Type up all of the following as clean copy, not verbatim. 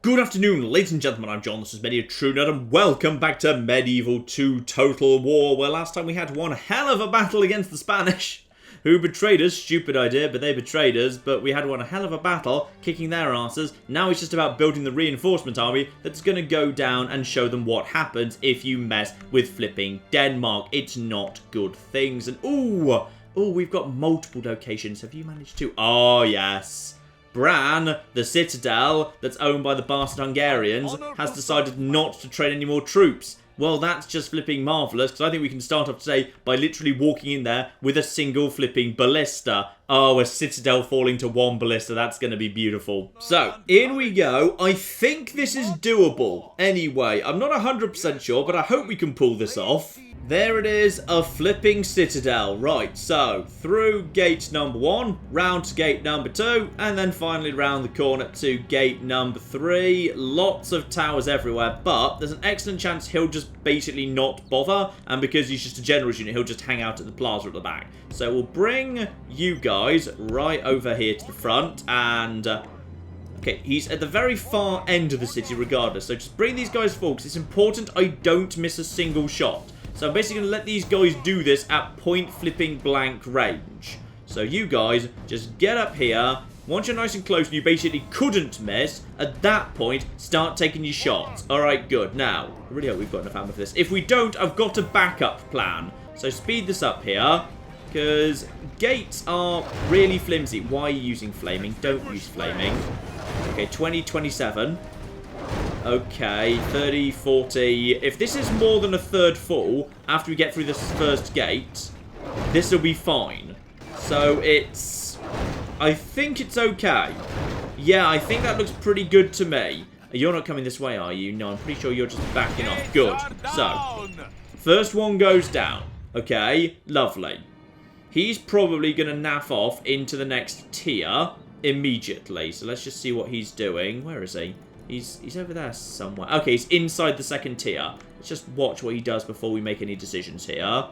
Good afternoon, ladies and gentlemen, I'm John, this is Medieval True Nerd, and welcome back to Medieval 2 Total War, where last time we had one hell of a battle against the Spanish, who betrayed us. Stupid idea, but they betrayed us, but we had one hell of a battle, kicking their asses. Now it's just about building the reinforcement army that's going to go down and show them what happens if you mess with flipping Denmark. It's not good things, and ooh, we've got multiple locations. Have you managed to? Oh, yes. Bran, the citadel that's owned by the bastard Hungarians, has decided not to train any more troops. Well, that's just flipping marvellous, because I think we can start off today by literally walking in there with a single flipping ballista. Oh, a citadel falling to one ballista, that's going to be beautiful. So, in we go. I think this is doable. Anyway, I'm not 100% sure, but I hope we can pull this off. There it is, a flipping citadel. Right, so through gate number 1, round to gate number 2, and then finally round the corner to gate number 3. Lots of towers everywhere, but there's an excellent chance he'll just basically not bother, and because he's just a general's unit, he'll just hang out at the plaza at the back. So we'll bring you guys right over here to the front, and okay, he's at the very far end of the city regardless, so just bring these guys forward, because it's important I don't miss a single shot. So I'm basically going to let these guys do this at point flipping blank range. So you guys just get up here. Once you're nice and close and you basically couldn't miss, at that point, start taking your shots. Alright, good. Now, I really hope we've got enough ammo for this. If we don't, I've got a backup plan. So speed this up here, because gates are really flimsy. Why are you using flaming? Don't use flaming. Okay, 2027. Okay, 30, 40. If this is more than a third full, after we get through this first gate, this will be fine. So it's... I think it's okay. Yeah, I think that looks pretty good to me. You're not coming this way, are you? No, I'm pretty sure you're just backing off. Good. So, first one goes down. Okay, lovely. He's probably going to naff off into the next tier immediately. So let's just see what he's doing. Where is he? He's over there somewhere. Okay, he's inside the second tier. Let's just watch what he does before we make any decisions here.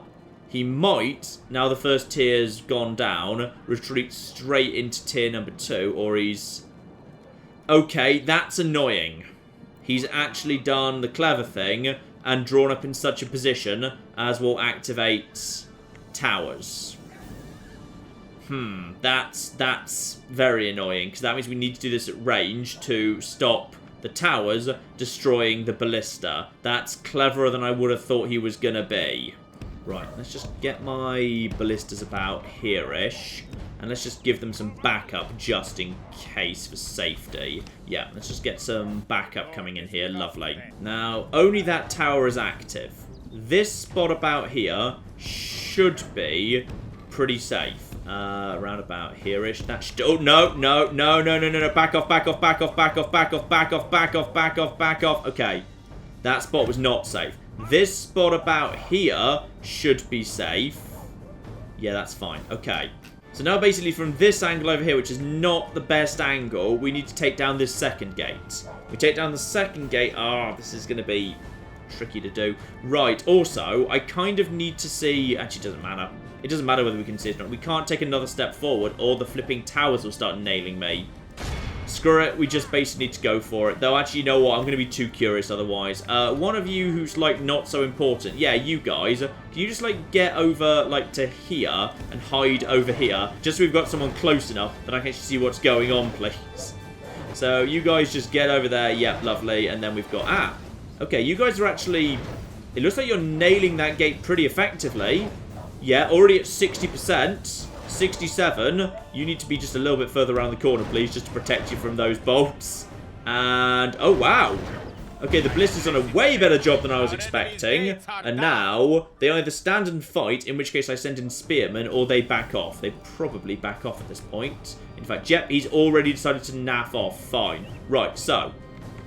He might, now the first tier's gone down, retreat straight into tier number 2, or he's... Okay, that's annoying. He's actually done the clever thing and drawn up in such a position as will activate towers. That's very annoying, because that means we need to do this at range to stop the towers destroying the ballista. That's cleverer than I would have thought he was going to be. Right, let's just get my ballistas about here-ish. And let's just give them some backup just in case for safety. Yeah, let's just get some backup coming in here. Lovely. Now, only that tower is active. This spot about here should be pretty safe. Around about here-ish. That should... Oh, no. Back off. Okay. That spot was not safe. This spot about here should be safe. Yeah, that's fine. Okay. So now basically from this angle over here, which is not the best angle, we need to take down this second gate. We take down the second gate. Ah, this is going to be tricky to do. Right. Also, I kind of need to see... Actually, it doesn't matter. It doesn't matter whether we can see it or not. We can't take another step forward or the flipping towers will start nailing me. Screw it. We just basically need to go for it. Though, actually, you know what? I'm going to be too curious otherwise. One of you who's, like, not so important. Yeah, you guys. Can you just, like, get over, like, to here and hide over here? Just so we've got someone close enough that I can actually see what's going on, please. So, you guys just get over there. Yep, lovely. And then we've got... Ah. Okay, you guys are actually... It looks like you're nailing that gate pretty effectively. Yeah, already at 60%. 67. You need to be just a little bit further around the corner, please, just to protect you from those bolts. And... Oh, wow. Okay, the ballista's done a way better job than I was expecting. And now, they either stand and fight, in which case I send in spearmen, or they back off. They probably back off at this point. In fact, yep, he's already decided to naff off. Fine. Right, so...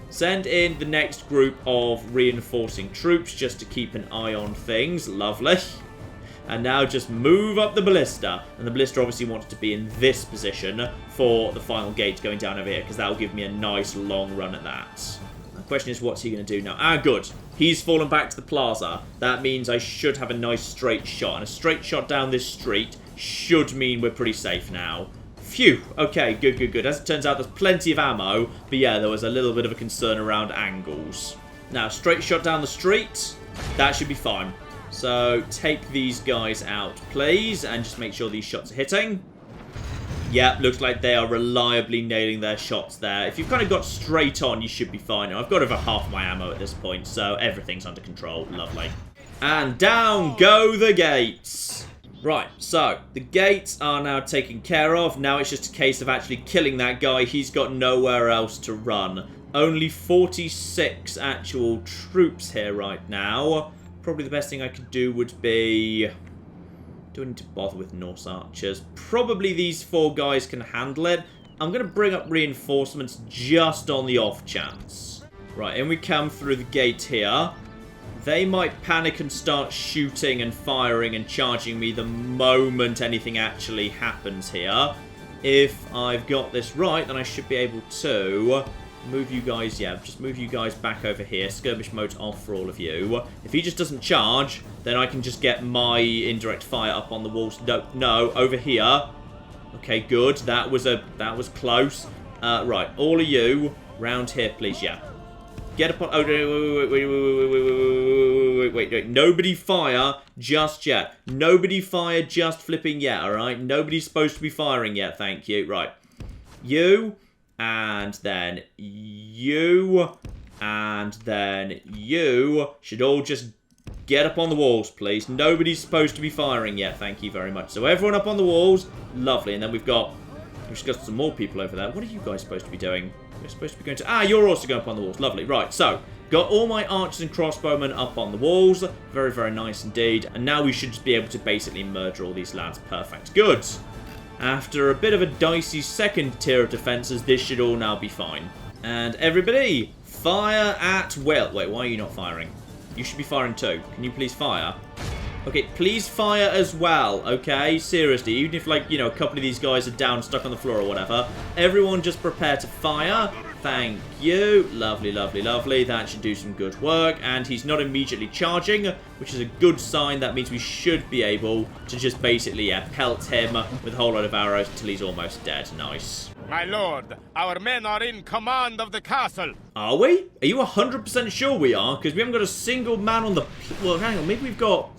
Send in the next group of reinforcing troops, just to keep an eye on things. Lovely. And now just move up the ballista. And the ballista obviously wants to be in this position for the final gate going down over here, because that will give me a nice long run at that. The question is, what's he going to do now? Ah, good. He's fallen back to the plaza. That means I should have a nice straight shot. And a straight shot down this street should mean we're pretty safe now. Phew. Okay, good, good, good. As it turns out, there's plenty of ammo. But yeah, there was a little bit of a concern around angles. Now, straight shot down the street. That should be fine. So, take these guys out, please. And just make sure these shots are hitting. Yeah, looks like they are reliably nailing their shots there. If you've kind of got straight on, you should be fine. I've got over half my ammo at this point, so everything's under control. Lovely. And down go the gates. Right, so the gates are now taken care of. Now it's just a case of actually killing that guy. He's got nowhere else to run. Only 46 actual troops here right now. Probably the best thing I could do would be... do I need to bother with Norse archers? Probably these 4 guys can handle it. I'm going to bring up reinforcements just on the off chance. Right, in we come through the gate here. They might panic and start shooting and firing and charging me the moment anything actually happens here. If I've got this right, then I should be able to move you guys, yeah, just move you guys back over here. Skirmish mode off for all of you. If he just doesn't charge, then I can just get my indirect fire up on the walls. No, no, over here. Okay, good. That was close. Right, all of you round here, please. Yeah. Get up on... oh, wait. Nobody fire just yet. Nobody fire just flipping yet, alright? Nobody's supposed to be firing yet, thank you. Right. You, and then you, and then you should all just get up on the walls, please. Nobody's supposed to be firing yet, thank you very much. So everyone up on the walls. Lovely. And then we've got some more people over there. What are you guys supposed to be doing? You're supposed to be going to... ah, you're also going up on the walls. Lovely. Right, so got all my archers and crossbowmen up on the walls. Very, very nice indeed. And now we should just be able to basically murder all these lads. Perfect. Good. After a bit of a dicey second tier of defences, this should all now be fine. And everybody, fire at will. Wait, why are you not firing? You should be firing too. Can you please fire? Okay, please fire as well, okay? Seriously, even if, like, you know, a couple of these guys are down, stuck on the floor or whatever, everyone just prepare to fire. Thank you. Lovely, lovely, lovely. That should do some good work. And he's not immediately charging, which is a good sign. That means we should be able to just basically, yeah, pelt him with a whole lot of arrows until he's almost dead. Nice. My lord, our men are in command of the castle. Are we? Are you 100% sure we are? Because we haven't got a single man on the... well, hang on. Maybe we've got...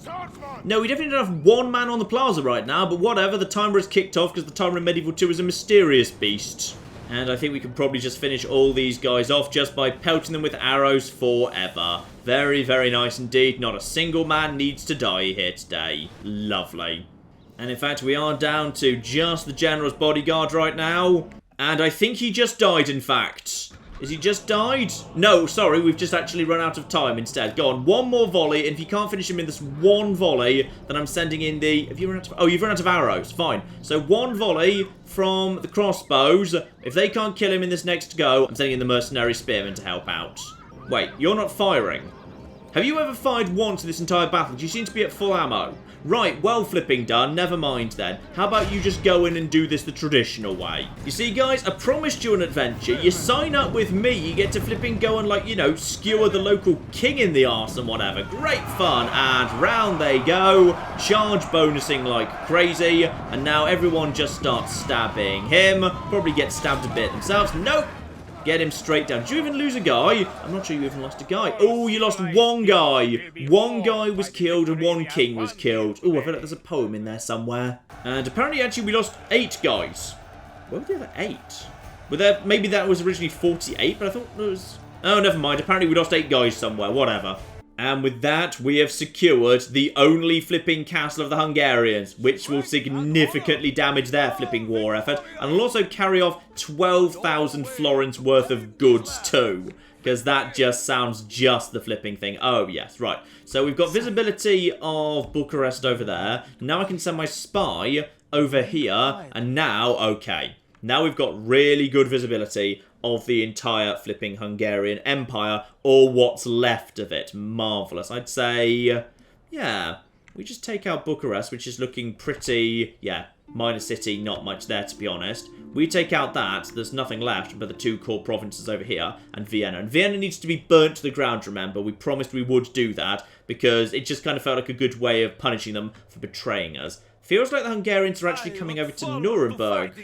no, we definitely don't have one man on the plaza right now. But whatever, the timer has kicked off because the timer in Medieval 2 is a mysterious beast. And I think we can probably just finish all these guys off just by pelting them with arrows forever. Very, very nice indeed. Not a single man needs to die here today. Lovely. And in fact, we are down to just the general's bodyguard right now. And I think he just died, in fact. Is he just died? No, sorry, we've just actually run out of time instead. Go on, one more volley, and if you can't finish him in this one volley, then I'm sending in the... have you run out of... oh, you've run out of arrows. Fine. So one volley from the crossbows. If they can't kill him in this next go, I'm sending in the mercenary spearmen to help out. Wait, you're not firing. Have you ever fired once in this entire battle? You seem to be at full ammo. Right, well flipping done. Never mind then. How about you just go in and do this the traditional way? You see, guys, I promised you an adventure. You sign up with me, you get to flipping go and, like, you know, skewer the local king in the arse and whatever. Great fun. And round they go. Charge bonusing like crazy. And now everyone just starts stabbing him. Probably get stabbed a bit themselves. Nope. Get him straight down. Did you even lose a guy? I'm not sure you even lost a guy. Oh, you lost one guy. One guy was killed and one king was killed. Oh, I feel like there's a poem in there somewhere. And apparently, actually, we lost 8 guys. Where were the other 8? Were there... maybe that was originally 48, but I thought it was... oh, never mind. Apparently, we lost 8 guys somewhere. Whatever. And with that, we have secured the only flipping castle of the Hungarians, which will significantly damage their flipping war effort, and will also carry off 12,000 florins worth of goods too, because that just sounds just the flipping thing. Oh, yes, right. So we've got visibility of Bucharest over there. Now I can send my spy over here, and now, okay. Now we've got really good visibility of the entire flipping Hungarian Empire, or what's left of it. Marvellous. I'd say, yeah, we just take out Bucharest, which is looking pretty, yeah, minor city, not much there, to be honest. We take out that, there's nothing left but the 2 core provinces over here, and Vienna. And Vienna needs to be burnt to the ground, remember. We promised we would do that, because it just kind of felt like a good way of punishing them for betraying us. Feels like the Hungarians are actually coming over to Nuremberg.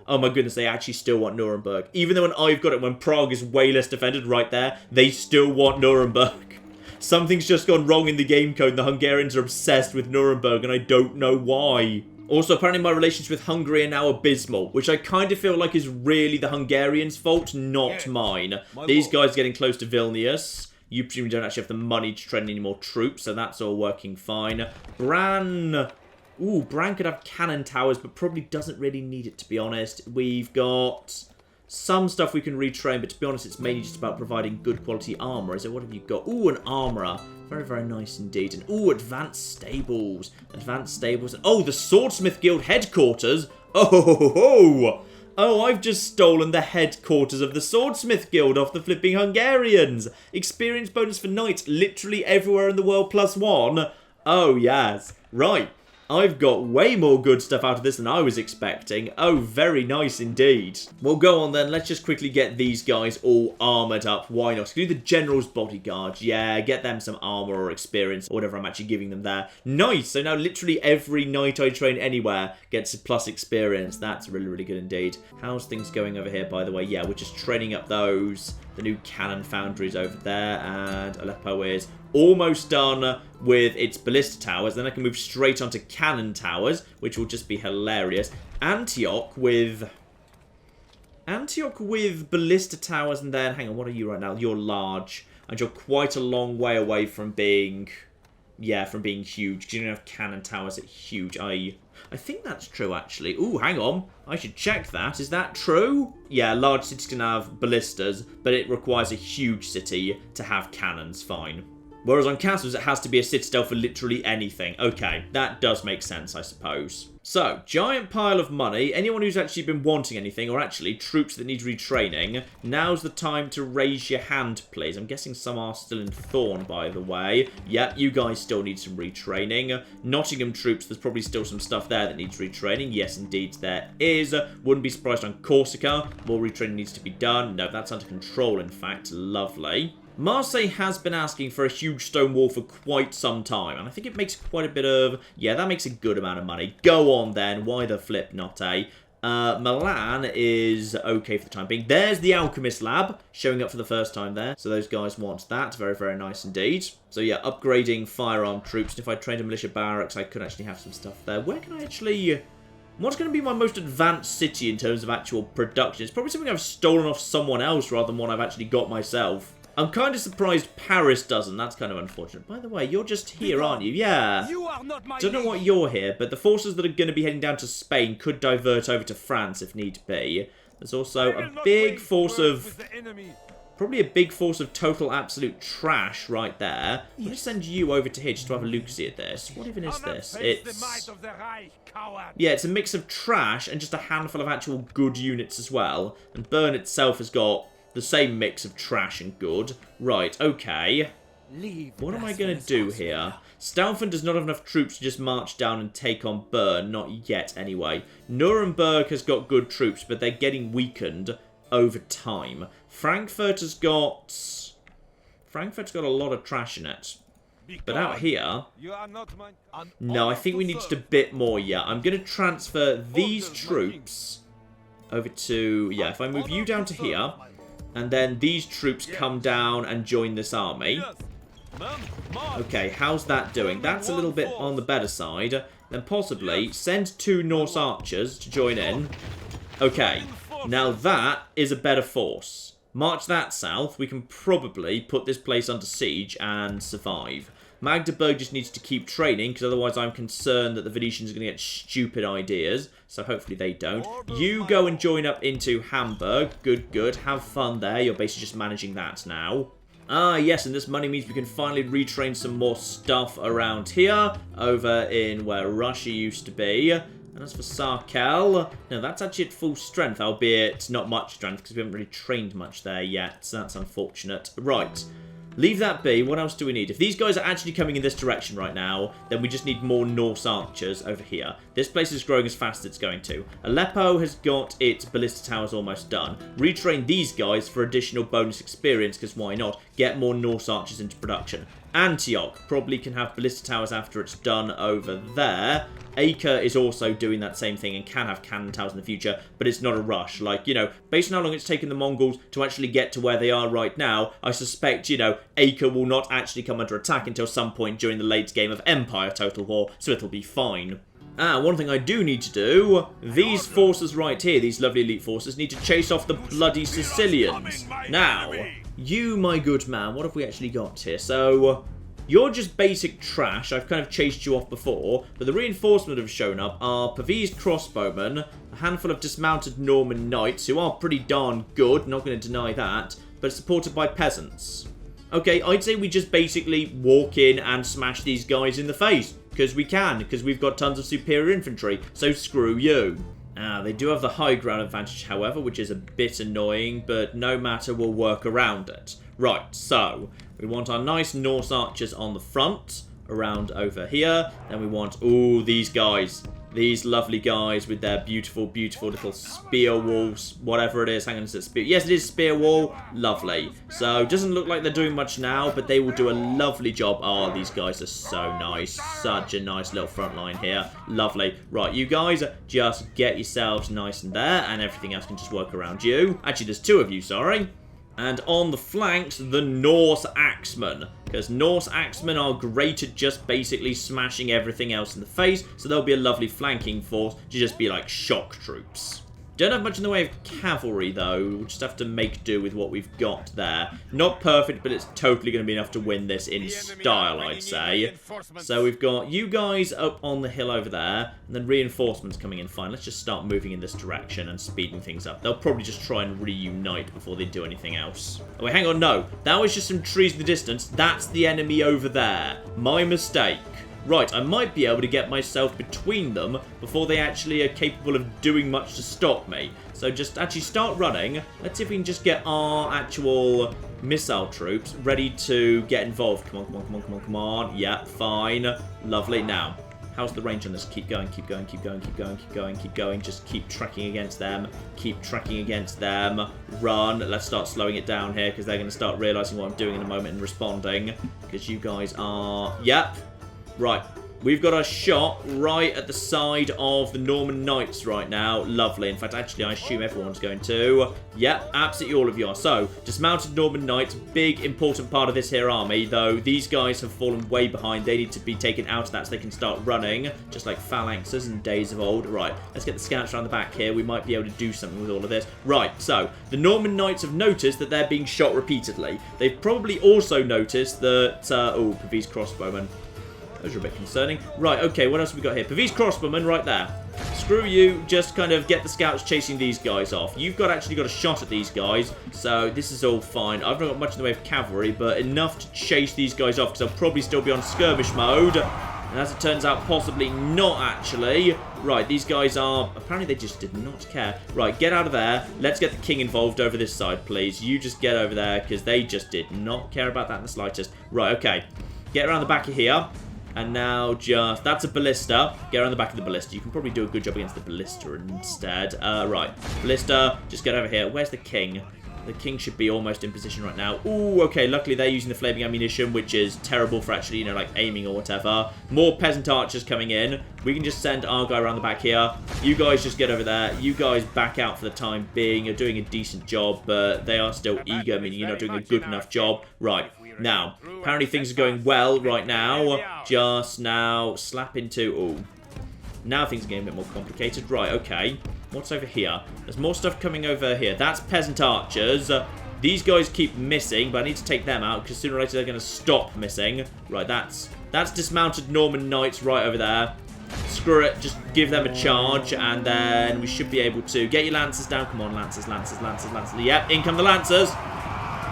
Oh my goodness, they actually still want Nuremberg. Even though when I've got it, when Prague is way less defended right there, they still want Nuremberg. Something's just gone wrong in the game code. The Hungarians are obsessed with Nuremberg, and I don't know why. Also, apparently my relations with Hungary are now abysmal, which I kind of feel like is really the Hungarians' fault, not mine. These guys getting close to Vilnius. You presumably don't actually have the money to train any more troops, so that's all working fine. Bran... Ooh, Bran could have cannon towers, but probably doesn't really need it, to be honest. We've got some stuff we can retrain, but to be honest, it's mainly just about providing good quality armor. Is it? What have you got? Ooh, an armorer. Very, very nice indeed. And ooh, advanced stables. Advanced stables. Oh, the Swordsmith Guild headquarters. Oh, oh, I've just stolen the headquarters of the Swordsmith Guild off the flipping Hungarians. Experience bonus for knights literally everywhere in the world +1. Oh, yes. Right. I've got way more good stuff out of this than I was expecting. Oh, very nice indeed. Well, go on then. Let's just quickly get these guys all armoured up. Why not? Do the General's Bodyguard. Yeah, get them some armour or experience, or whatever I'm actually giving them there. Nice. So now literally every knight I train anywhere gets a plus experience. That's really, really good indeed. How's things going over here, by the way? Yeah, we're just training up those. The new cannon foundries over there. And Aleppo is almost done with its ballista towers. Then I can move straight onto cannon towers, which will just be hilarious. Antioch with ballista towers, and then, hang on, what are you right now? You're large, and you're quite a long way away from being, yeah, from being huge, because you don't have cannon towers at huge. I think that's true, actually. Ooh, hang on. I should check that. Is that true? Yeah, large cities can have ballistas, but it requires a huge city to have cannons. Fine. Whereas on castles, it has to be a citadel for literally anything. Okay, that does make sense, I suppose. So, giant pile of money. Anyone who's actually been wanting anything, or actually troops that need retraining, now's the time to raise your hand, please. I'm guessing some are still in Thorn, by the way. Yep, you guys still need some retraining. Nottingham troops, there's probably still some stuff there that needs retraining. Yes, indeed, there is. Wouldn't be surprised on Corsica. More retraining needs to be done. No, that's under control, in fact. Lovely. Marseille has been asking for a huge stone wall for quite some time, and I think it makes quite a bit of... Yeah, that makes a good amount of money. Go on, then. Why the flip not, eh? Milan is okay for the time being. There's the Alchemist Lab, showing up for the first time there. So those guys want that. Very, very nice indeed. So yeah, upgrading firearm troops. And if I trained a militia barracks, I could actually have some stuff there. Where can I actually... What's going to be my most advanced city in terms of actual production? It's probably something I've stolen off someone else rather than one I've actually got myself. I'm kind of surprised Paris doesn't. That's kind of unfortunate. By the way, you're just here, aren't you? Yeah. You are not my Don't know what you're here, but the forces that are going to be heading down to Spain could divert over to France if need be. There's also a big force of... Probably a big force of total absolute trash right there. I'm going to send you over to here just to have a look-see at this. What even is this? It's... Yeah, it's a mix of trash and just a handful of actual good units as well. And Bern itself has got... the same mix of trash and good. Right, okay. What am I going to do here? Stauffen does not have enough troops to just march down and take on Bern. Not yet, anyway. Nuremberg has got good troops, but they're getting weakened over time. Frankfurt has got... Frankfurt's got a lot of trash in it. But out here... No, I think we need just a bit more, yeah. I'm going to transfer these troops over to... Yeah, if I move you down to here... And then these troops come down and join this army. Okay, how's that doing? That's a little bit on the better side. Then possibly send 2 Norse archers to join in. Okay, now that is a better force. March that south. We can probably put this place under siege and survive. Magdeburg just needs to keep training, because otherwise I'm concerned that the Venetians are going to get stupid ideas. So hopefully they don't. You go and join up into Hamburg. Good, good. Have fun there. You're basically just managing that now. Ah, yes, and this money means we can finally retrain some more stuff around here. Over in where Russia used to be. And as for Sarkel, no, that's actually at full strength, albeit not much strength, because we haven't really trained much there yet. So that's unfortunate. Right. Leave that be. What else do we need? If these guys are actually coming in this direction right now, then we just need more Norse archers over here. This place is growing as fast as it's going to. Aleppo has got its ballista towers almost done. Retrain these guys for additional bonus experience, because why not? Get more Norse archers into production. Antioch probably can have ballista towers after it's done over there. Acre is also doing that same thing and can have cannon towers in the future, but it's not a rush. Like, you know, based on how long it's taken the Mongols to actually get to where they are right now, I suspect, you know, Acre will not actually come under attack until some point during the late game of Empire Total War, so it'll be fine. One thing I do need to do, these forces right here, these lovely elite forces, need to chase off the bloody Sicilians. Now, you, my good man, what have we actually got here? So, you're just basic trash. I've kind of chased you off before, but the reinforcement that have shown up are Pavese crossbowmen, a handful of dismounted Norman knights, who are pretty darn good, not going to deny that, but supported by peasants. Okay, I'd say we just basically walk in and smash these guys in the face. Because we can, because we've got tons of superior infantry, so screw you. They do have the high ground advantage, however, which is a bit annoying, but no matter, we'll work around it. Right, so, we want our nice Norse archers on the front, around over here. Then we want, ooh, these guys. These lovely guys with their beautiful, beautiful little spear walls, whatever it is. Hang on, is it spear? Yes, it is spear wall. Lovely. So, doesn't look like they're doing much now, but they will do a lovely job. Oh, these guys are so nice. Such a nice little front line here. Lovely. Right, you guys, just get yourselves nice and there, and everything else can just work around you. Actually, there's two of you, sorry. And on the flanks, the Norse Axemen. Because Norse Axemen are great at just basically smashing everything else in the face. So there'll be a lovely flanking force to just be like shock troops. Don't have much in the way of cavalry, though. We'll just have to make do with what we've got there. Not perfect, but it's totally going to be enough to win this in style, I'd say. So we've got you guys up on the hill over there, and then reinforcements coming in. Fine, let's just start moving in this direction and speeding things up. They'll probably just try and reunite before they do anything else. Oh, wait, hang on, no. That was just some trees in the distance. That's the enemy over there. My mistake. Right, I might be able to get myself between them before they actually are capable of doing much to stop me. So just actually start running. Let's see if we can just get our actual missile troops ready to get involved. Come on, come on, come on, come on, come on. Yeah, fine. Lovely. Now, how's the range on this? Keep going, keep going, keep going, keep going, keep going, keep going. Just keep tracking against them. Keep tracking against them. Run. Let's start slowing it down here because they're going to start realizing what I'm doing in a moment and responding. Because you guys are... Yep. Right, we've got a shot right at the side of the Norman Knights right now. Lovely. In fact, actually, I assume everyone's going to. Yep, absolutely all of you are. So, dismounted Norman Knights, big, important part of this here army, though these guys have fallen way behind. They need to be taken out of that so they can start running, just like phalanxes in days of old. Right, let's get the scouts around the back here. We might be able to do something with all of this. Right, so, the Norman Knights have noticed that they're being shot repeatedly. They've probably also noticed that... oh, Pavese crossbowmen. Those are a bit concerning. Right, okay, what else have we got here? Pavese crossbowmen right there. Screw you, just kind of get the scouts chasing these guys off. You've actually got a shot at these guys, so this is all fine. I've not got much in the way of cavalry, but enough to chase these guys off, because they'll probably still be on skirmish mode. And as it turns out, possibly not actually. Right, these guys are... Apparently they just did not care. Right, get out of there. Let's get the king involved over this side, please. You just get over there, because they just did not care about that in the slightest. Right, okay. Get around the back of here. And now just... That's a ballista. Get around the back of the ballista. You can probably do a good job against the ballista instead. Right. Ballista, just get over here. Where's the king? The king should be almost in position right now. Ooh, okay. Luckily, they're using the flaming ammunition, which is terrible for actually, you know, like aiming or whatever. More peasant archers coming in. We can just send our guy around the back here. You guys just get over there. You guys back out for the time being. You're doing a decent job, but they are still eager, meaning you're not doing a good enough job. Right. Now, apparently things are going well right now. Just now, slap into... Ooh. Now things are getting a bit more complicated. Right, okay. What's over here? There's more stuff coming over here. That's peasant archers. These guys keep missing, but I need to take them out, because sooner or later they're going to stop missing. Right, that's dismounted Norman Knights right over there. Screw it, just give them a charge, and then we should be able to... Get your lancers down. Come on, lancers, lancers, lancers, lancers. Yep, in come the lancers.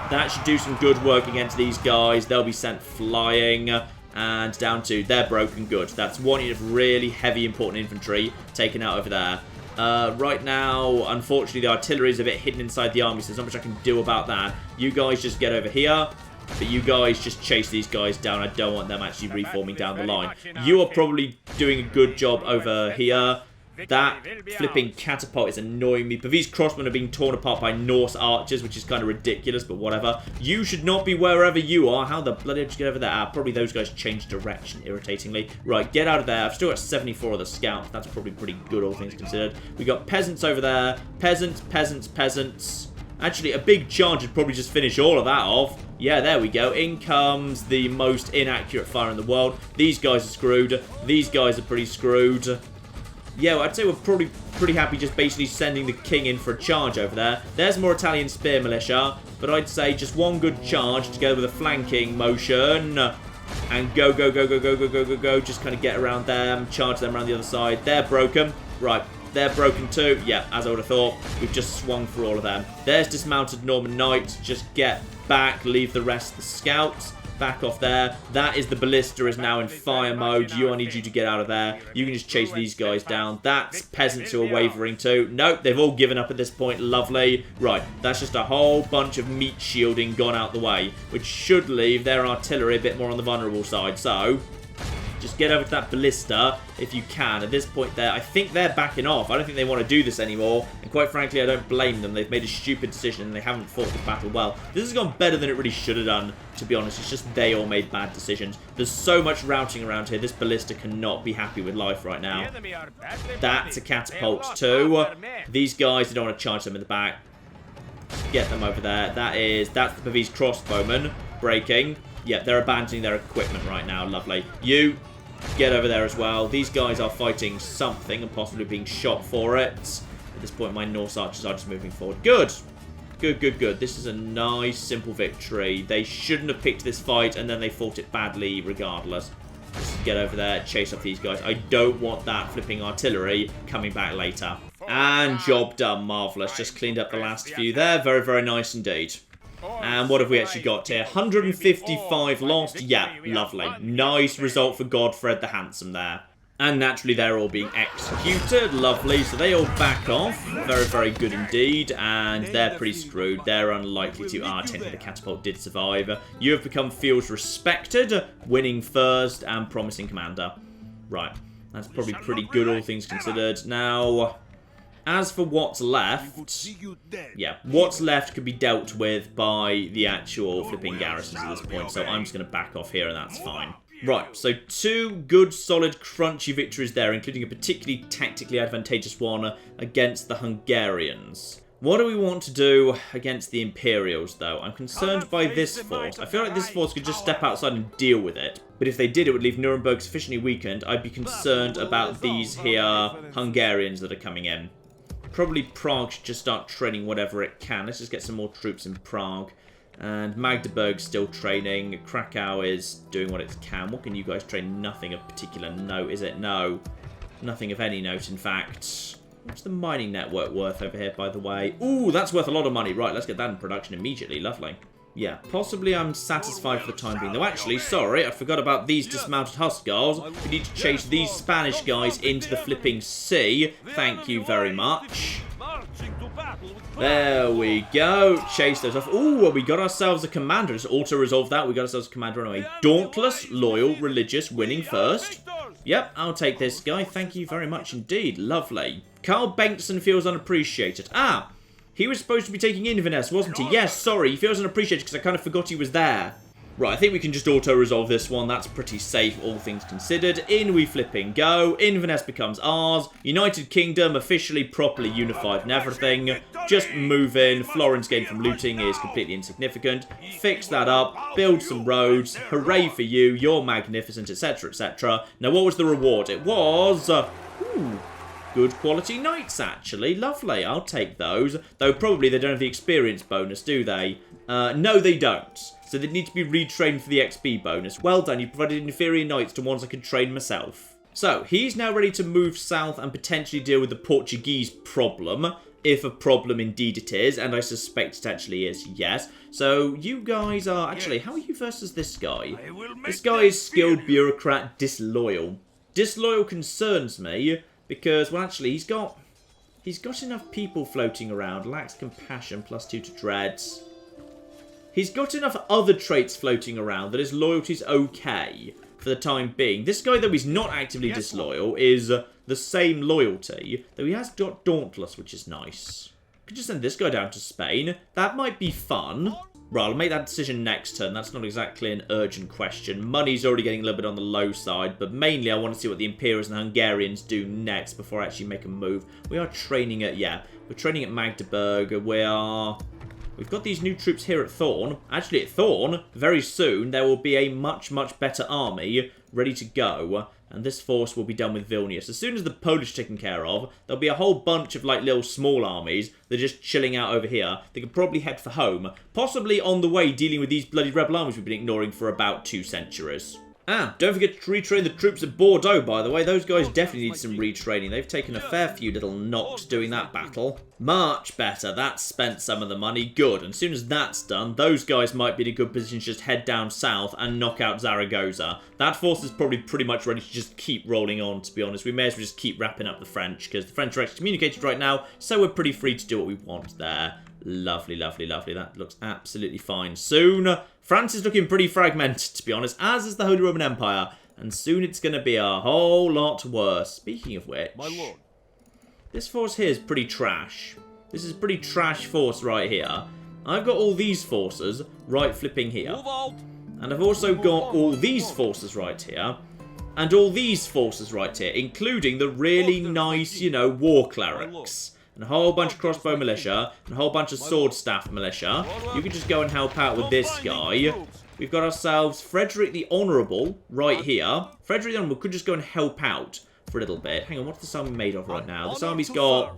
That should do some good work against these guys. They'll be sent flying. And down to, they're broken. Good. That's one unit of really heavy, important infantry taken out over there. Right now, unfortunately, the artillery is a bit hidden inside the army, so there's not much I can do about that. You guys just get over here. But you guys just chase these guys down. I don't want them actually reforming down the line. You are probably doing a good job over here. That flipping catapult is annoying me. But these crossmen are being torn apart by Norse archers, which is kind of ridiculous, but whatever. You should not be wherever you are. How the bloody did you get over there? Probably those guys changed direction, irritatingly. Right, get out of there. I've still got 74 of the scouts. That's probably pretty good, all things considered. We got peasants over there. Peasants, peasants, peasants. Actually, a big charge would probably just finish all of that off. Yeah, there we go. In comes the most inaccurate fire in the world. These guys are screwed. These guys are pretty screwed. Yeah, well, I'd say we're probably pretty happy just basically sending the king in for a charge over there. There's more Italian spear militia, but I'd say just one good charge together with a flanking motion. And go, go, go, go, go, go, go, go, go. Just kind of get around them, charge them around the other side. They're broken. Right, they're broken too. Yeah, as I would have thought. We've just swung through all of them. There's dismounted Norman knights. Just get back, leave the rest of the scouts. Back off there. That is the ballista is now in fire mode. I need you to get out of there. You can just chase these guys down. That's peasants who are wavering too. Nope, they've all given up at this point. Lovely. Right, that's just a whole bunch of meat shielding gone out the way, which should leave their artillery a bit more on the vulnerable side. So, just get over to that ballista if you can. At this point there, I think they're backing off. I don't think they want to do this anymore. And quite frankly, I don't blame them. They've made a stupid decision and they haven't fought the battle well. This has gone better than it really should have done, to be honest. It's just they all made bad decisions. There's so much routing around here. This ballista cannot be happy with life right now. That's a catapult too. These guys, they don't want to charge them in the back. Get them over there. That's the Pavese crossbowmen breaking. Yeah, they're abandoning their equipment right now. Lovely. You get over there as well. These guys are fighting something and possibly being shot for it. At this point, my Norse archers are just moving forward. Good. Good, good, good. This is a nice, simple victory. They shouldn't have picked this fight, and then they fought it badly regardless. Just get over there, chase off these guys. I don't want that flipping artillery coming back later. And job done. Marvellous. Just cleaned up the last few there. Very, very nice indeed. And what have we actually got here? 155 lost. Yeah, lovely. Nice result for Godfred the Handsome there. And naturally, they're all being executed. Lovely. So they all back off. Very, very good indeed. And they're pretty screwed. They're unlikely to... technically the catapult did survive. You have become fields respected, winning first and promising commander. Right. That's probably pretty good, all things considered. Now... as for what's left, yeah, what's left could be dealt with by the actual flipping garrisons at this point, so I'm just going to back off here and that's fine. Right, so two good, solid, crunchy victories there, including a particularly tactically advantageous one against the Hungarians. What do we want to do against the Imperials, though? I'm concerned by this force. I feel like this force could just step outside and deal with it. But if they did, it would leave Nuremberg sufficiently weakened. I'd be concerned about these here Hungarians that are coming in. Probably Prague should just start training whatever it can. Let's just get some more troops in Prague. And Magdeburg's still training. Krakow is doing what it can. What can you guys train? Nothing of particular note, is it? No. Nothing of any note, in fact. What's the mining network worth over here, by the way? Ooh, that's worth a lot of money. Right, let's get that in production immediately. Lovely. Yeah, possibly I'm satisfied for the time being. Though actually, sorry, I forgot about these dismounted Hussars. We need to chase these Spanish guys into the flipping sea. Thank you very much. There we go. Chase those off. Ooh, well, we got ourselves a commander. Just auto-resolve that. We got ourselves a commander anyway. Dauntless, loyal, religious, winning first. Yep, I'll take this guy. Thank you very much indeed. Lovely. Carl Bengtsson feels unappreciated. Ah, he was supposed to be taking Inverness, wasn't he? Yes, sorry. He feels unappreciated because I kind of forgot he was there. Right, I think we can just auto-resolve this one. That's pretty safe, all things considered. In we flipping go. Inverness becomes ours. United Kingdom officially properly unified and everything. Just move in. Florence gain from looting is completely insignificant. Fix that up. Build some roads. Hooray for you. You're magnificent, etc., etc. Now, what was the reward? It was... ooh, good quality knights, actually. Lovely. I'll take those. Though probably they don't have the experience bonus, do they? No, they don't. So they need to be retrained for the XP bonus. Well done, you provided inferior knights to ones I could train myself. So, he's now ready to move south and potentially deal with the Portuguese problem. If a problem indeed it is, and I suspect it actually is, yes. So, you guys are... actually, how are you versus this guy? This guy is skilled bureaucrat, disloyal. Disloyal concerns me, because, well, actually, he's got enough people floating around. Lacks compassion, +2 to dreads. He's got enough other traits floating around that his loyalty's okay. for the time being. This guy, though he's not actively disloyal, is the same loyalty, though he has got Dauntless, which is nice. Could just send this guy down to Spain. That might be fun. Right, I'll make that decision next turn. That's not exactly an urgent question. Money's already getting a little bit on the low side, but mainly I want to see what the Imperials and Hungarians do next before I actually make a move. We are training at, we're training at Magdeburg. We've got these new troops here at Thorn. Actually, at Thorn, very soon, there will be a much, much better army ready to go. And this force will be done with Vilnius. As soon as the Polish are taken care of, there'll be a whole bunch of, like, little small armies. They're just chilling out over here. They could probably head for home. Possibly on the way dealing with these bloody rebel armies we've been ignoring for about 2 centuries. Ah, don't forget to retrain the troops at Bordeaux, by the way. Those guys definitely need some retraining. They've taken a fair few little knocks doing that battle. Much better. That's spent some of the money. Good. And as soon as that's done, those guys might be in a good position to just head down south and knock out Zaragoza. That force is probably pretty much ready to just keep rolling on, to be honest. We may as well just keep wrapping up the French, because the French are excommunicated right now, so we're pretty free to do what we want there. Lovely, lovely, lovely. That looks absolutely fine. Soon, France is looking pretty fragmented, to be honest, as is the Holy Roman Empire. And soon it's going to be a whole lot worse. Speaking of which, My lord. This force here is pretty trash. This is pretty trash force right here. I've got all these forces right flipping here. And I've also got all these forces right here. And all these forces right here, including the really nice, you know, war clerics. And a whole bunch of crossbow militia, and a whole bunch of sword staff militia. You can just go and help out with this guy. We've got ourselves Frederick the Honourable right here. Frederick the Honourable could just go and help out for a little bit. Hang on, what's this army made of right now? This army's got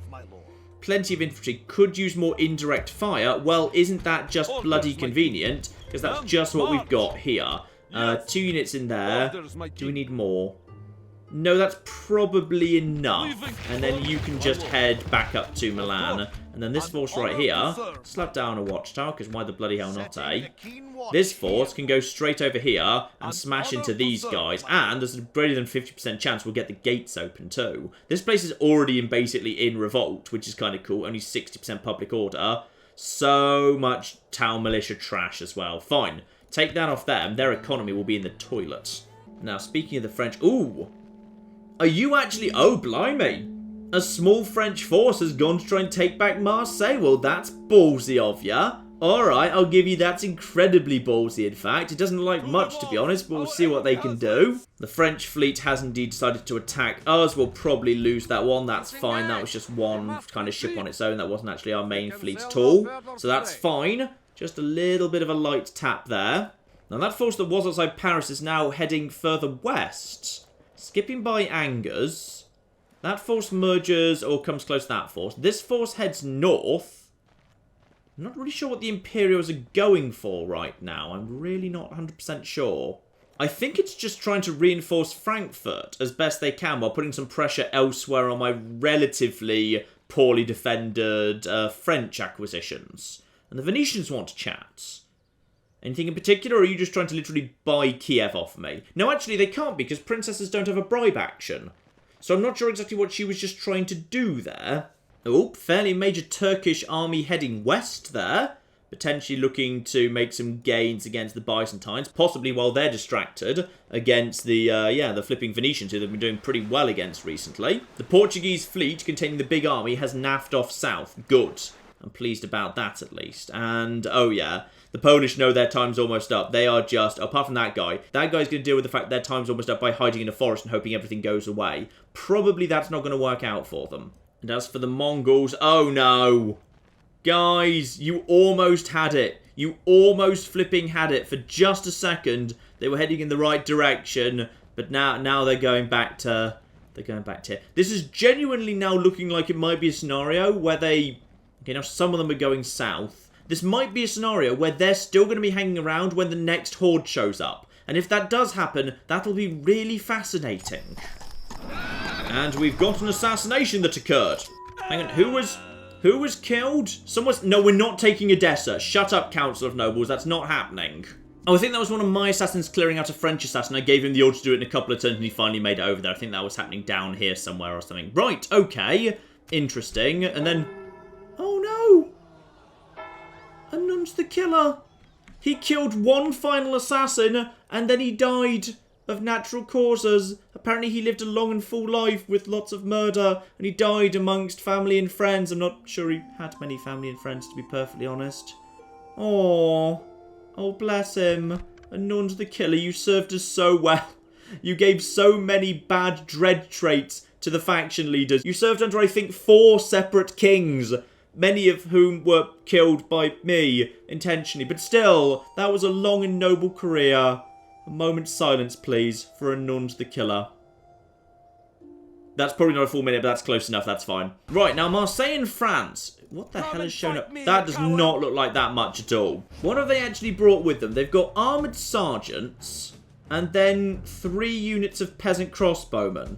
plenty of infantry. Could use more indirect fire. Well, isn't that just bloody convenient? Because that's just what we've got here. 2 units in there. Do we need more? No, that's probably enough. And then you can just head back up to Milan. And then this force right here, slap down a watchtower, because why the bloody hell not, eh? This force can go straight over here and smash into these guys. And there's a greater than 50% chance we'll get the gates open too. This place is already basically in revolt, which is kind of cool. Only 60% public order. So much town militia trash as well. Fine. Take that off them. Their economy will be in the toilet. Now, speaking of the French... Ooh! Are you actually... Oh, blimey. A small French force has gone to try and take back Marseille. Well, that's ballsy of ya. Alright, I'll give you that's incredibly ballsy, in fact. It doesn't look like much, to be honest, but we'll see what they can do. The French fleet has indeed decided to attack us. We'll probably lose that one. That's fine. That was just one kind of ship on its own. That wasn't actually our main fleet at all. So that's fine. Just a little bit of a light tap there. Now, that force that was outside Paris is now heading further west. Skipping by Angers, that force merges or comes close to that force. This force heads north. I'm not really sure what the Imperials are going for right now. I'm really not 100% sure. I think it's just trying to reinforce Frankfurt as best they can while putting some pressure elsewhere on my relatively poorly defended French acquisitions. And the Venetians want to chat. Anything in particular, or are you just trying to literally buy Kiev off me? No, actually, they can't because princesses don't have a bribe action. So I'm not sure exactly what she was just trying to do there. Oh, fairly major Turkish army heading west there. Potentially looking to make some gains against the Byzantines, possibly while they're distracted against the, the flipping Venetians, who they've been doing pretty well against recently. The Portuguese fleet containing the big army has naffed off south. Good. I'm pleased about that, at least. And, oh yeah, the Polish know their time's almost up. They are just, apart from that guy's going to deal with the fact their time's almost up by hiding in a forest and hoping everything goes away. Probably that's not going to work out for them. And as for the Mongols, oh no. Guys, you almost had it. You almost flipping had it. For just a second, they were heading in the right direction. But now they're going back to... This is genuinely now looking like it might be a scenario where they... Okay, now some of them are going south. This might be a scenario where they're still going to be hanging around when the next horde shows up. And if that does happen, that'll be really fascinating. And we've got an assassination that occurred. Hang on, who was killed? No, we're not taking Edessa. Shut up, Council of Nobles. That's not happening. Oh, I think that was one of my assassins clearing out a French assassin. I gave him the order to do it in a couple of turns and he finally made it over there. I think that was happening down here somewhere or something. Right, okay. Interesting. And then... Oh no! Annun's the killer. He killed one final assassin and then he died. of natural causes. Apparently he lived a long and full life with lots of murder, and he died amongst family and friends. I'm not sure he had many family and friends, to be perfectly honest. Oh, bless him. Anund the Killer, you served us so well. You gave so many bad dread traits to the faction leaders. You served under, I think, 4 separate kings, many of whom were killed by me intentionally. But still, that was a long and noble career. A moment's silence, please, for Anund the Killer. That's probably not a full minute, but that's close enough. That's fine. Right, now Marseille in France. What the hell has shown up? That does not look like that much at all. What have they actually brought with them? They've got armoured sergeants and then 3 units of peasant crossbowmen.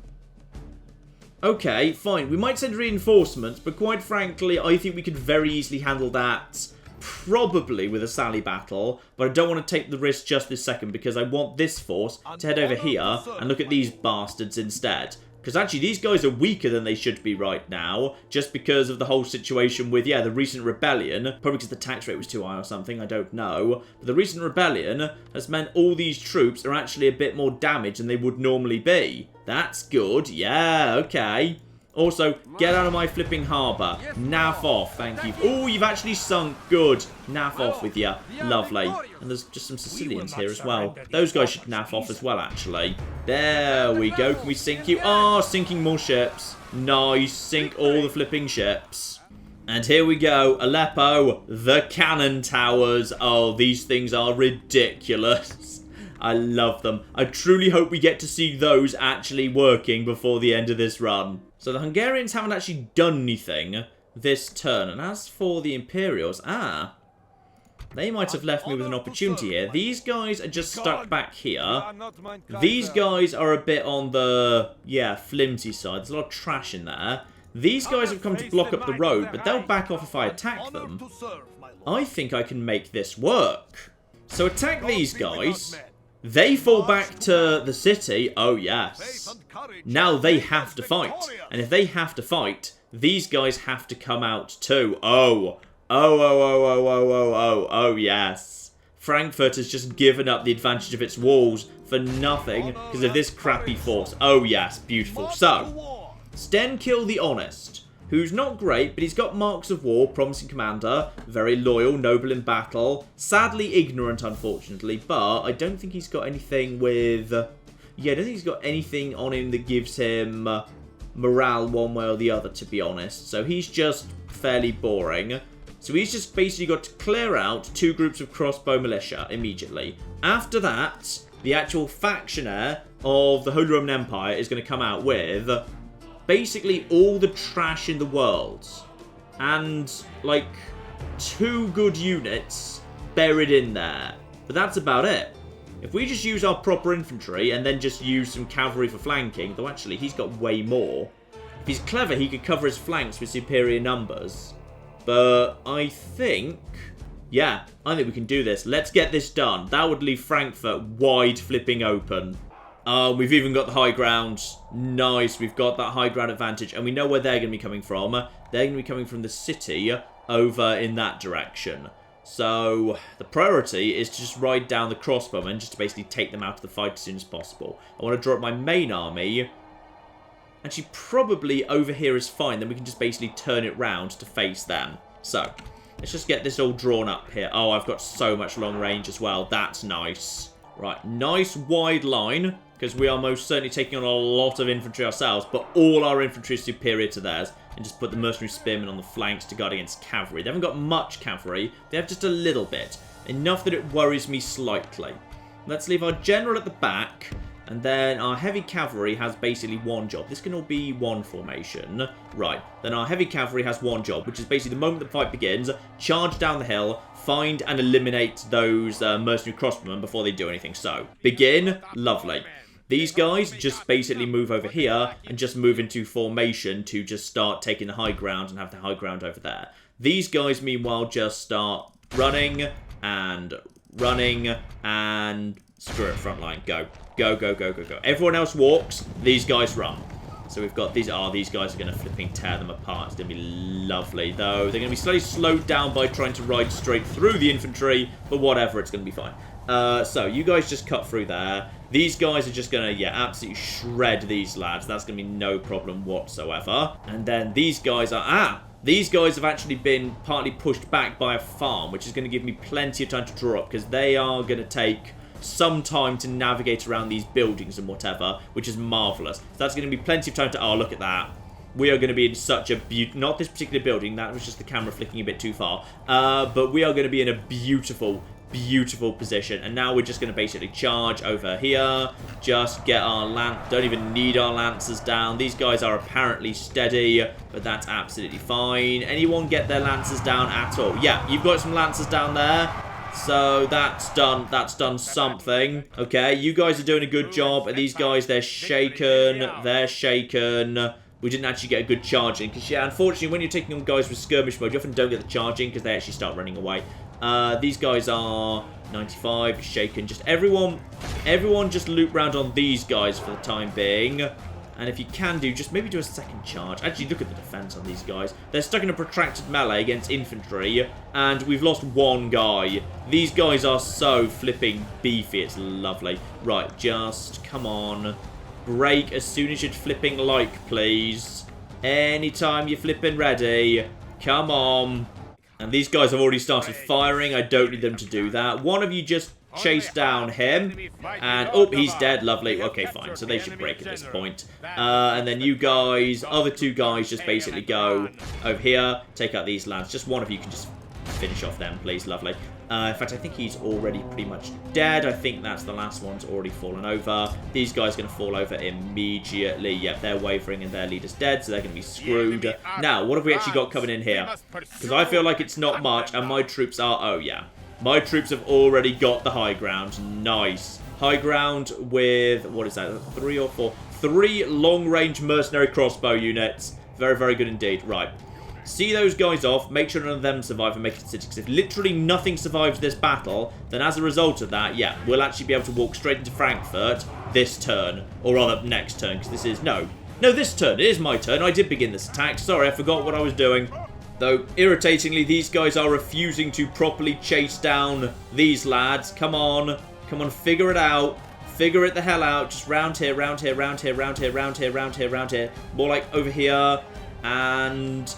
Okay, fine. We might send reinforcements, but quite frankly, I think we could very easily handle that probably with a Sally battle, but I don't want to take the risk just this second because I want this force to head over here and look at these bastards instead. Because actually, these guys are weaker than they should be right now, just because of the whole situation with, yeah, the recent rebellion. Probably because the tax rate was too high or something, I don't know. But the recent rebellion has meant all these troops are actually a bit more damaged than they would normally be. That's good. Yeah, okay. Also, get out of my flipping harbour. Naff off, thank you. Oh, you've actually sunk. Good. Naff off with you. Lovely. And there's just some Sicilians here as well. Those guys should naff off as well, actually. There we go. Can we sink you? Oh, sinking more ships. Nice. Sink all the flipping ships. And here we go. Aleppo. The cannon towers. Oh, these things are ridiculous. I love them. I truly hope we get to see those actually working before the end of this run. So the Hungarians haven't actually done anything this turn. And as for the Imperials, they might have left me with an opportunity here. These guys are just stuck back here. These guys are a bit on the, yeah, flimsy side. There's a lot of trash in there. These guys have come to block up the road, but they'll back off if I attack them. I think I can make this work. So attack these guys. They fall back to the city. Oh, yes. Now they have to fight. And if they have to fight, these guys have to come out too. Oh, yes. Frankfurt has just given up the advantage of its walls for nothing because of this crappy force. Oh, yes. Beautiful. So, Stenkill the Honest, who's not great, but he's got marks of war, promising commander, very loyal, noble in battle, sadly ignorant, unfortunately, but I don't think he's got anything with... Yeah, I don't think he's got anything on him that gives him morale one way or the other, to be honest. So he's just fairly boring. So he's just basically got to clear out 2 groups of crossbow militia immediately. After that, the actual factioner of the Holy Roman Empire is going to come out with basically all the trash in the world. And, like, 2 good units buried in there. But that's about it. If we just use our proper infantry and then just use some cavalry for flanking, though actually he's got way more. If he's clever, he could cover his flanks with superior numbers. But I think, yeah, I think we can do this. Let's get this done. That would leave Frankfurt wide flipping open. We've even got the high ground. Nice, we've got that high ground advantage. And we know where they're going to be coming from. They're going to be coming from the city over in that direction. So, the priority is to just ride down the crossbowmen, just to basically take them out of the fight as soon as possible. I want to draw up my main army. Actually, probably over here is fine. Then we can just basically turn it round to face them. So, let's just get this all drawn up here. Oh, I've got so much long range as well. That's nice. Right, nice wide line, because we are most certainly taking on a lot of infantry ourselves, but all our infantry is superior to theirs. And just put the mercenary spearmen on the flanks to guard against cavalry. They haven't got much cavalry. They have just a little bit. Enough that it worries me slightly. Let's leave our general at the back. And then our heavy cavalry has basically 1 job. This can all be 1 formation. Right. Then our heavy cavalry has 1 job, which is basically the moment the fight begins, charge down the hill, find and eliminate those mercenary crossbowmen before they do anything. So, begin. Lovely. These guys just basically move over here and just move into formation to just start taking the high ground and have the high ground over there. These guys, meanwhile, just start running and screw it, front line. Go. Go, go, go, go, go. Everyone else walks. These guys run. So we've got these. Oh, these guys are going to flipping tear them apart. It's going to be lovely, though. They're going to be slightly slowed down by trying to ride straight through the infantry, but whatever, it's going to be fine. So you guys just cut through there. These guys are just going to, yeah, absolutely shred these lads. That's going to be no problem whatsoever. And then these guys are... These guys have actually been partly pushed back by a farm, which is going to give me plenty of time to draw up, because they are going to take some time to navigate around these buildings and whatever, which is marvellous. So that's going to be plenty of time to... Oh, look at that. We are going to be in such a beautiful... Not this particular building, that was just the camera flicking a bit too far. But we are going to be in a beautiful position, and now we're just going to basically charge over here, just get our don't even need our lancers down. These guys are apparently steady, but that's absolutely fine. Anyone get their lancers down at all? Yeah, you've got some lancers down there, so that's done something. Okay, you guys are doing a good job, and these guys, they're shaken. We didn't actually get a good charging, because yeah, unfortunately, when you're taking on guys with skirmish mode, you often don't get the charging, because they actually start running away. These guys are 95, shaken. Just everyone just loop round on these guys for the time being. And if you can just maybe do a second charge. Actually, look at the defense on these guys. They're stuck in a protracted melee against infantry, and we've lost one guy. These guys are so flipping beefy. It's lovely. Right, just come on. Break as soon as you're flipping like, please. Anytime you're flipping ready. Come on. And these guys have already started firing. I don't need them to do that. One of you just chase down him. And, oh, he's dead. Lovely. Okay, fine. So they should break at this point. And then you guys, other two guys, just basically go over here. Take out these lads. Just one of you can just finish off them, please. Lovely. In fact, I think he's already pretty much dead. I think that's the last one's already fallen over. These guys are going to fall over immediately. Yep, they're wavering and their leader's dead, so they're going to be screwed. Now, what have we actually got coming in here? Because I feel like it's not much, and my troops are... Oh, yeah. My troops have already got the high ground. Nice. High ground with... What is that? 3 or 4? 3 long-range mercenary crossbow units. Very, very good indeed. Right. See those guys off, make sure none of them survive and make it to the city. Because if literally nothing survives this battle, then as a result of that, yeah, we'll actually be able to walk straight into Frankfurt this turn. Or rather, next turn, because this is... No, this turn. It is my turn. I did begin this attack. Sorry, I forgot what I was doing. Though, irritatingly, these guys are refusing to properly chase down these lads. Come on. Come on, figure it out. Figure it the hell out. Just round here, round here, round here, round here, round here, round here, round here. More like over here. And...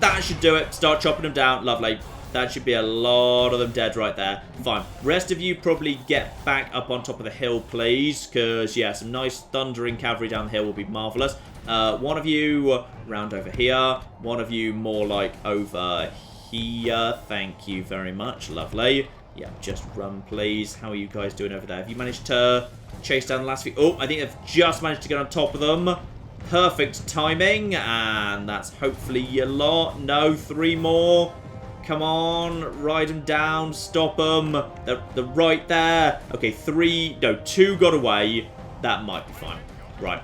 that should do it. Start chopping them down. Lovely. That should be a lot of them dead right there. Fine. Rest of you probably get back up on top of the hill, please. Because, yeah, some nice thundering cavalry down the hill will be marvellous. One of you round over here. One of you more like over here. Thank you very much. Lovely. Yeah, just run, please. How are you guys doing over there? Have you managed to chase down the last few? Oh, I think they've just managed to get on top of them. Perfect timing, and that's hopefully a lot. No, 3 more. Come on, ride them down, stop them. They're right there. Okay, 2 got away. That might be fine. Right.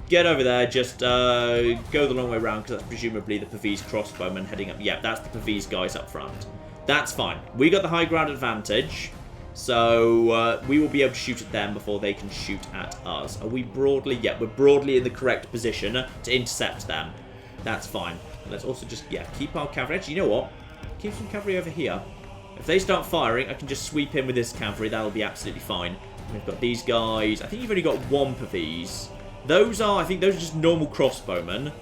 Get over there, just go the long way around, because that's presumably the Pavese crossbowmen heading up. Yeah, that's the Pavese guys up front. That's fine. We got the high ground advantage. So, we will be able to shoot at them before they can shoot at us. Are we broadly? Yeah, we're broadly in the correct position to intercept them. That's fine. Let's also just, yeah, keep our cavalry. Actually, you know what? Keep some cavalry over here. If they start firing, I can just sweep in with this cavalry. That'll be absolutely fine. We've got these guys. I think you've only got 1 Pavese. Those are, I think those are just normal crossbowmen.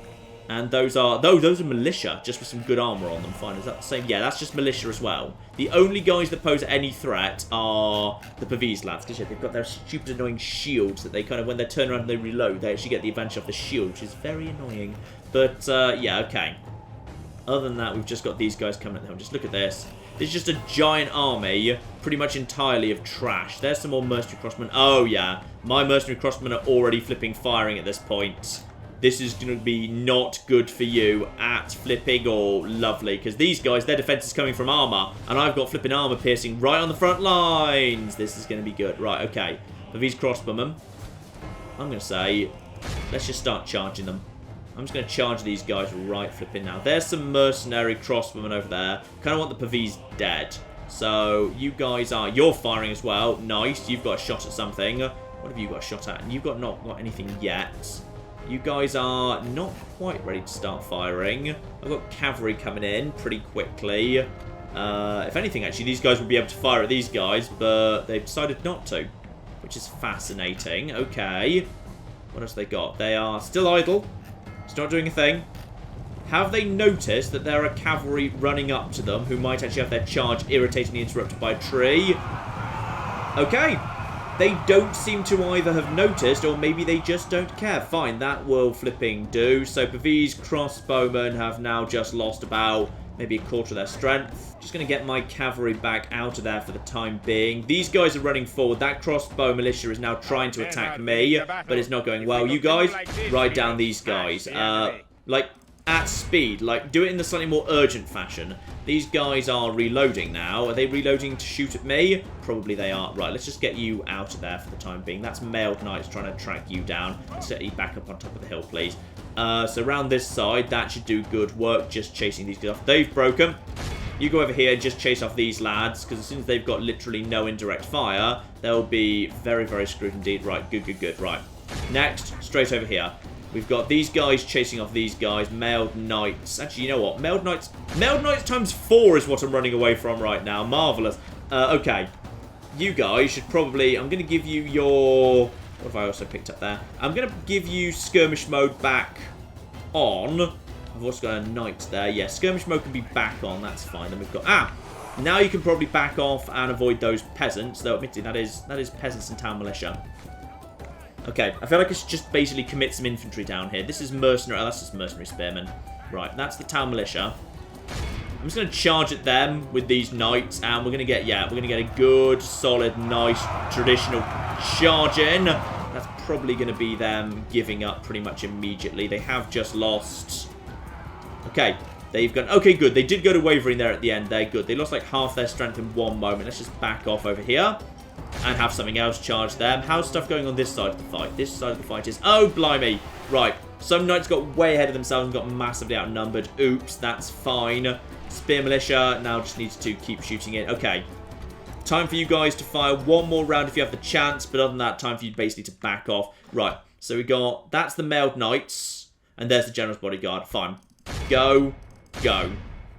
And those are militia, just with some good armor on them. Fine, is that the same? Yeah, that's just militia as well. The only guys that pose any threat are the Pavese lads. Because yeah, they've got their stupid annoying shields that they kind of, when they turn around and they reload, they actually get the advantage of the shield, which is very annoying. But, yeah, okay. Other than that, we've just got these guys coming at them. Just look at this. This is just a giant army, pretty much entirely of trash. There's some more mercenary crossmen. Oh, yeah. My mercenary crossmen are already flipping firing at this point. This is going to be not good for you at flipping all. Lovely, because these guys, their defense is coming from armor, and I've got flipping armor piercing right on the front lines. This is going to be good. Right, okay. For these crossbowmen, I'm going to say, let's just start charging them. I'm just going to charge these guys right flipping now. There's some mercenary crossbowmen over there. Kind of want the Pavese dead. So, you guys are... You're firing as well. Nice. You've got a shot at something. What have you got a shot at? And you've not got anything yet. You guys are not quite ready to start firing. I've got cavalry coming in pretty quickly. If anything, actually, these guys would be able to fire at these guys, but they've decided not to, which is fascinating. Okay. What else they got? They are still idle. It's not doing a thing. Have they noticed that there are cavalry running up to them who might actually have their charge irritatingly interrupted by a tree? Okay. They don't seem to either have noticed, or maybe they just don't care. Fine, that will flipping do. So Pavis crossbowmen have now just lost about maybe a quarter of their strength. Just going to get my cavalry back out of there for the time being. These guys are running forward. That crossbow militia is now trying to attack me, but it's not going well. You guys, ride down these guys. Like, at speed. Like, do it in the slightly more urgent fashion. These guys are reloading now. Are they reloading to shoot at me? Probably they are. Right, let's just get you out of there for the time being. That's mailed knights trying to track you down. Let's set you back up on top of the hill, please. So around this side, that should do good work, just chasing these guys off. They've broken. You go over here and just chase off these lads, because as soon as they've got literally no indirect fire, they'll be very, very screwed indeed. Right, good, good, good. Right. Next, straight over here. We've got these guys chasing off these guys. Mailed knights. Actually, you know what? Mailed knights times 4 is what I'm running away from right now. Marvellous. Okay. You guys should probably... I'm going to give you your... What have I also picked up there? I'm going to give you skirmish mode back on. I've also got a knight there. Yeah, skirmish mode can be back on. That's fine. Then we've got... Now you can probably back off and avoid those peasants. Though, admittedly, that is peasants and town militia. Okay, I feel like I should just basically commit some infantry down here. This is mercenary... Oh, that's just mercenary spearmen. Right, that's the town militia. I'm just going to charge at them with these knights, and we're going to get... Yeah, we're going to get a good, solid, nice, traditional charge in. That's probably going to be them giving up pretty much immediately. They have just lost... Okay, they've gone... Okay, good. They did go to wavering there at the end. They're good. They lost like half their strength in one moment. Let's just back off over here. And have something else charge them. How's stuff going on this side of the fight? This side of the fight is... Oh, blimey. Right. Some knights got way ahead of themselves and got massively outnumbered. Oops, that's fine. Spear militia now just needs to keep shooting it. Okay. Time for you guys to fire one more round if you have the chance. But other than that, time for you basically to back off. Right. So we got... That's the mailed knights. And there's the general's bodyguard. Fine. Go. Go.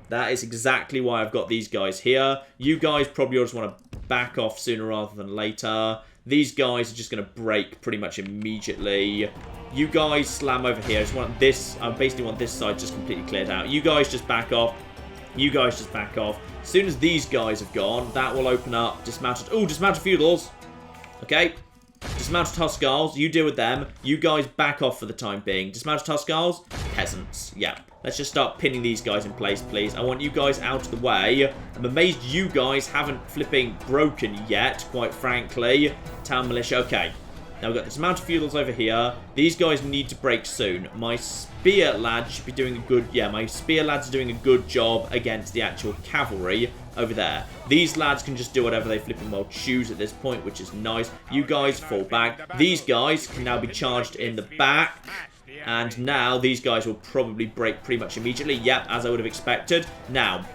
That is exactly why I've got these guys here. You guys probably all just want to back off sooner rather than later. These guys are just going to break pretty much immediately. You guys slam over here. I just want this... I basically want this side just completely cleared out. You guys just back off. You guys just back off. As soon as these guys have gone, that will open up dismounted... Oh, dismounted feudals. Okay. Dismounted Huskarls. You deal with them. You guys back off for the time being. Dismounted Huskarls. Peasants. Yeah. Let's just start pinning these guys in place, please. I want you guys out of the way. I'm amazed you guys haven't flipping broken yet, quite frankly. Town militia. Okay. Now we've got the dismounted feudals over here. These guys need to break soon. My spear lads should be doing a good... Yeah, my spear lads are doing a good job against the actual cavalry over there. These lads can just do whatever they flipping well choose at this point, which is nice. You guys fall back. These guys can now be charged in the back. And now these guys will probably break pretty much immediately. Yep, as I would have expected. Now,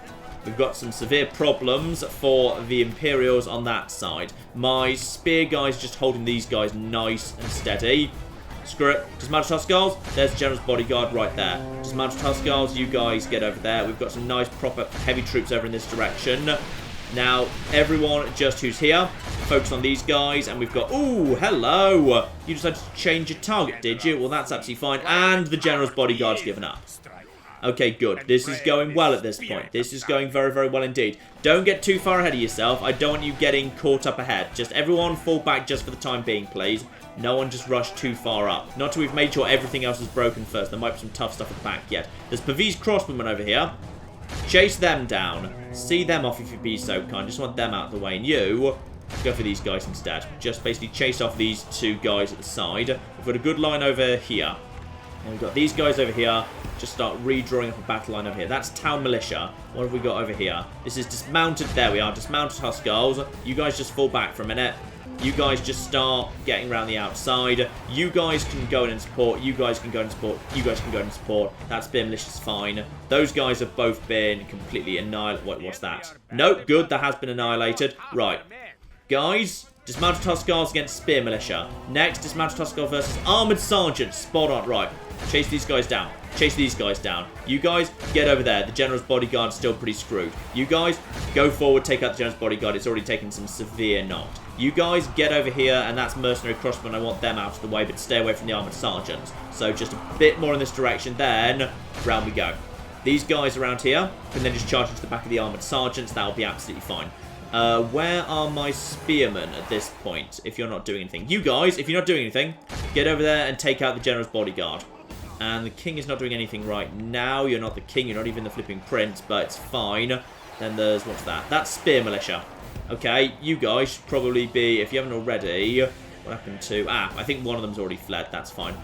we've got some severe problems for the Imperials on that side. My spear guys just holding these guys nice and steady. Screw it. Dismounted Huskarls. There's the General's bodyguard right there. Dismounted Huskarls, you guys get over there. We've got some nice proper heavy troops over in this direction. Now, everyone just who's here, focus on these guys, and we've got... Ooh, hello! You decided to change your target, did you? Well, that's absolutely fine. And the General's bodyguard's given up. Okay, good. This is going well at this point. This is going very, very well indeed. Don't get too far ahead of yourself. I don't want you getting caught up ahead. Just everyone fall back just for the time being, please. No one just rush too far up. Not till we've made sure everything else is broken first. There might be some tough stuff at the back yet. There's Pavis crossbowmen over here. Chase them down. See them off if you'd be so kind. Just want them out of the way. And you, go for these guys instead. Just basically chase off these two guys at the side. We've got a good line over here. And we've got these guys over here. Just start redrawing up a battle line over here. That's town militia. What have we got over here? This is dismounted. There we are. Dismounted Huskarls. You guys just fall back for a minute. You guys just start getting around the outside. You guys can go in and support. You guys can go in and support. You guys can go in and support. That spear militia's fine. Those guys have both been completely annihilated. What's that? Nope, good. That has been annihilated. Right. Guys, Dismounted Hussars against Spear Militia. Next, Dismounted Hussar versus Armoured Sergeants. Spot on. Right. Chase these guys down. Chase these guys down. You guys, get over there. The General's Bodyguard's still pretty screwed. You guys, go forward, take out the General's Bodyguard. It's already taken some severe knock. You guys, get over here, and that's Mercenary Crossmen. I want them out of the way, but stay away from the Armoured Sergeants. So just a bit more in this direction, then round we go. These guys around here can then just charge into the back of the Armoured Sergeants. That'll be absolutely fine. Where are my spearmen at this point, if you're not doing anything? You guys, if you're not doing anything, get over there and take out the General's Bodyguard. And the king is not doing anything right now. You're not the king, you're not even the flipping prince, but it's fine. Then there's, what's that? That's Spear Militia. Okay, you guys should probably be, if you haven't already, what happened to... I think one of them's already fled, that's fine.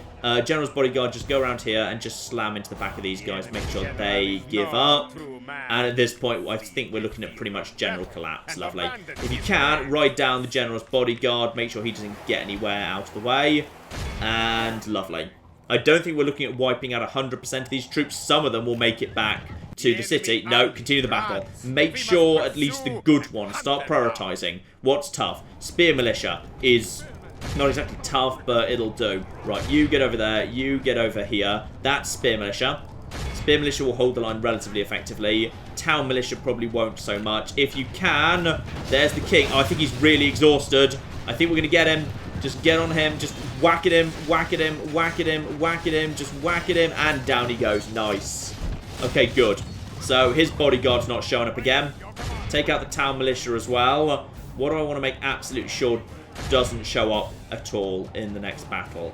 General's Bodyguard, just go around here and just slam into the back of these guys, make sure they give up. And at this point, I think we're looking at pretty much general collapse. Lovely. If you can, ride down the General's Bodyguard, make sure he doesn't get anywhere out of the way. And lovely. I don't think we're looking at wiping out 100% of these troops. Some of them will make it back to the city. No, continue the battle. Make sure at least the good ones. Start prioritizing. What's tough? Spear Militia is not exactly tough, but it'll do. Right, you get over there. You get over here. That's Spear Militia. Spear Militia will hold the line relatively effectively. Town Militia probably won't so much. If you can, there's the king. Oh, I think he's really exhausted. I think we're going to get him. Just get on him. Just whack at him. Whack at him. Whack at him. Whack at him. Just whack at him. And down he goes. Nice. Okay, good. So his bodyguard's not showing up again. Take out the town militia as well. What do I want to make absolutely sure doesn't show up at all in the next battle?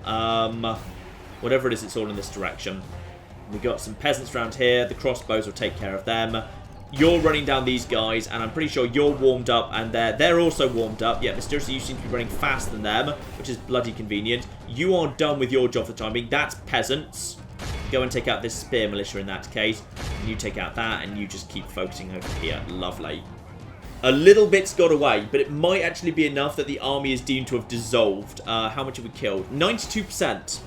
Whatever it is, it's all in this direction. We got some peasants around here. The crossbows will take care of them. You're running down these guys, and I'm pretty sure you're warmed up, and they're also warmed up. Yeah, mysteriously, you seem to be running faster than them, which is bloody convenient. You are done with your job for the time being. That's peasants. Go and take out this spear militia in that case. And you take out that, and you just keep focusing over here. Lovely. A little bit's got away, but it might actually be enough that the army is deemed to have dissolved. How much have we killed? 92%.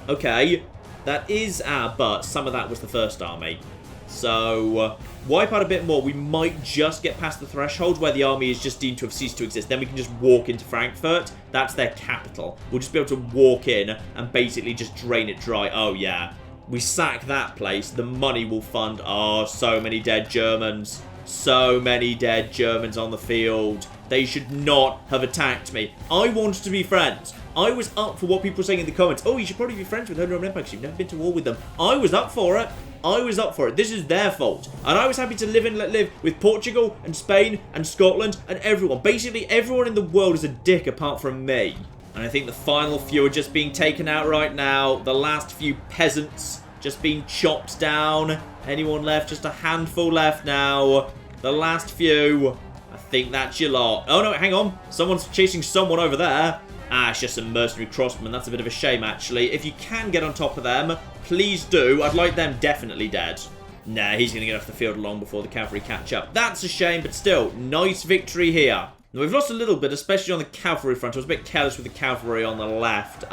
Okay, that is but some of that was the first army. So, wipe out a bit more. We might just get past the threshold where the army is just deemed to have ceased to exist. Then we can just walk into Frankfurt. That's their capital. We'll just be able to walk in and basically just drain it dry. Oh, yeah. We sack that place. The money will fund... Oh, so many dead Germans. So many dead Germans on the field. They should not have attacked me. I wanted to be friends. I was up for what people were saying in the comments. Oh, you should probably be friends with Holy Roman Empire because you've never been to war with them. I was up for it. I was up for it. This is their fault. And I was happy to live and let live with Portugal and Spain and Scotland and everyone. Basically, everyone in the world is a dick apart from me. And I think the final few are just being taken out right now. The last few peasants just being chopped down. Anyone left? Just a handful left now. The last few. I think that's your lot. Oh, no, hang on. Someone's chasing someone over there. It's just some mercenary crossmen. That's a bit of a shame, actually. If you can get on top of them, please do. I'd like them definitely dead. Nah, he's going to get off the field long before the cavalry catch up. That's a shame, but still, nice victory here. Now, we've lost a little bit, especially on the cavalry front. I was a bit careless with the cavalry on the left.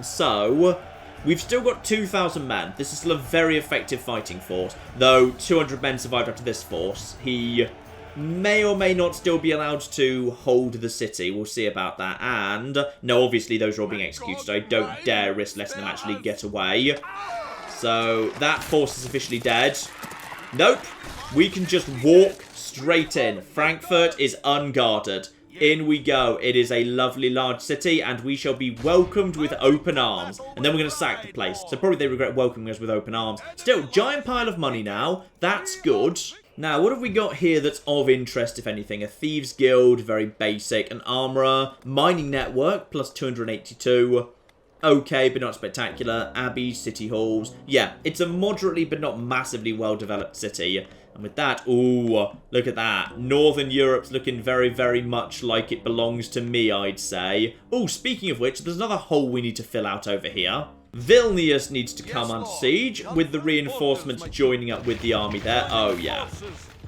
So, we've still got 2,000 men. This is still a very effective fighting force. Though, 200 men survived after this force. He may or may not still be allowed to hold the city. We'll see about that. And, no, obviously those are all being executed. I don't dare risk letting them actually get away. So, that force is officially dead. Nope. We can just walk straight in. Frankfurt is unguarded. In we go. It is a lovely large city, and we shall be welcomed with open arms. And then we're going to sack the place. So probably they regret welcoming us with open arms. Still, giant pile of money now. That's good. Now, what have we got here that's of interest, if anything? A Thieves Guild, very basic. An Armourer. Mining Network, plus 282. Okay, but not spectacular. Abbeys, City Halls. Yeah, it's a moderately but not massively well-developed city. And with that, ooh, look at that. Northern Europe's looking very, very much like it belongs to me, I'd say. Oh, speaking of which, there's another hole we need to fill out over here. Vilnius needs to come under siege, with the reinforcements joining up with the army there. Oh, yeah.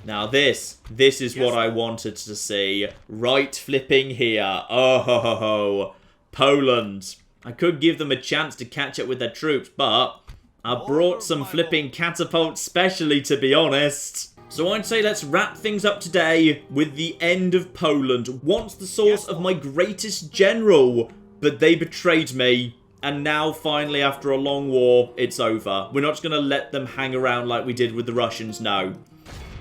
Now this is what I wanted to see. Right flipping here. Oh, ho, ho, ho. Poland. I could give them a chance to catch up with their troops, but I brought some flipping catapults specially, to be honest. So I'd say let's wrap things up today with the end of Poland. Once the source of my greatest general, but they betrayed me. And now, finally, after a long war, it's over. We're not just going to let them hang around like we did with the Russians, no.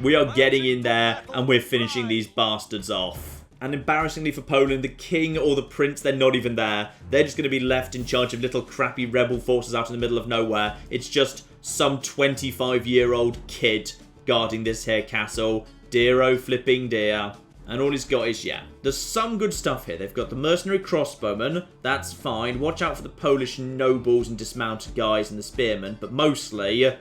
We are getting in there, and we're finishing these bastards off. And embarrassingly for Poland, the king or the prince, they're not even there. They're just going to be left in charge of little crappy rebel forces out in the middle of nowhere. It's just some 25-year-old kid guarding this here castle. Dear oh flipping dear. And all he's got is, yeah, there's some good stuff here. They've got the mercenary crossbowmen. That's fine. Watch out for the Polish nobles and dismounted guys and the spearmen. But mostly,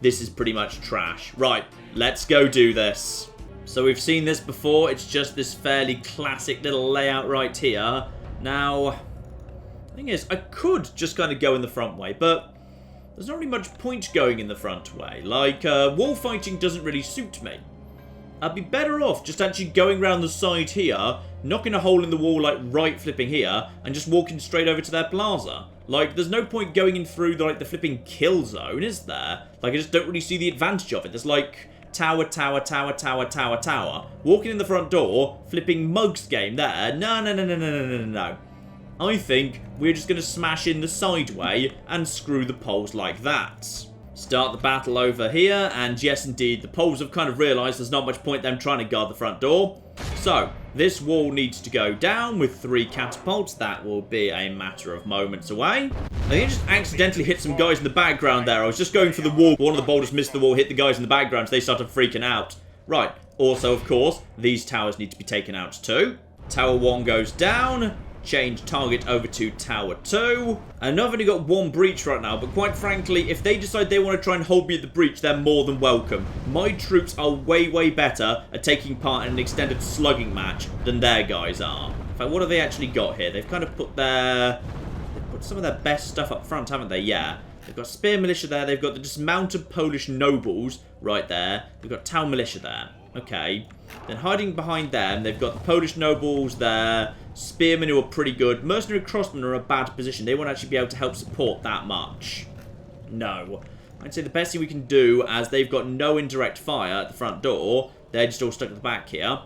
this is pretty much trash. Right, let's go do this. So we've seen this before. It's just this fairly classic little layout right here. Now, the thing is, I could just kind of go in the front way, but there's not really much point going in the front way. Like, wall fighting doesn't really suit me. I'd be better off just actually going around the side here, knocking a hole in the wall like right flipping here, and just walking straight over to their plaza. Like, there's no point going in through the flipping kill zone, is there? Like, I just don't really see the advantage of it. There's like tower, tower, tower, tower, tower, tower. Walking in the front door, flipping mugs game there. No, no, no, no, no, no, no, no. I think we're just going to smash in the sideway and screw the Poles like that. Start the battle over here, and yes indeed, the Poles have kind of realised there's not much point them trying to guard the front door. So, this wall needs to go down with 3 catapults. That will be a matter of moments away. I think I just accidentally hit some guys in the background there. I was just going for the wall. One of the bolters missed the wall, hit the guys in the background, so they started freaking out. Right, also of course, these towers need to be taken out too. Tower 1 goes down. Change target over to Tower 2. And I've only got 1 breach right now, but quite frankly, if they decide they want to try and hold me at the breach, they're more than welcome. My troops are way, way better at taking part in an extended slugging match than their guys are. In fact, what have they actually got here? They've kind of put some of their best stuff up front, haven't they? Yeah. They've got spear militia there. They've got the dismounted Polish nobles right there. They've got town militia there. Okay. Then hiding behind them, they've got the Polish nobles there. Spearmen who are pretty good. Mercenary crossmen are in a bad position. They won't actually be able to help support that much. No. I'd say the best thing we can do, as they've got no indirect fire at the front door, they're just all stuck at the back here.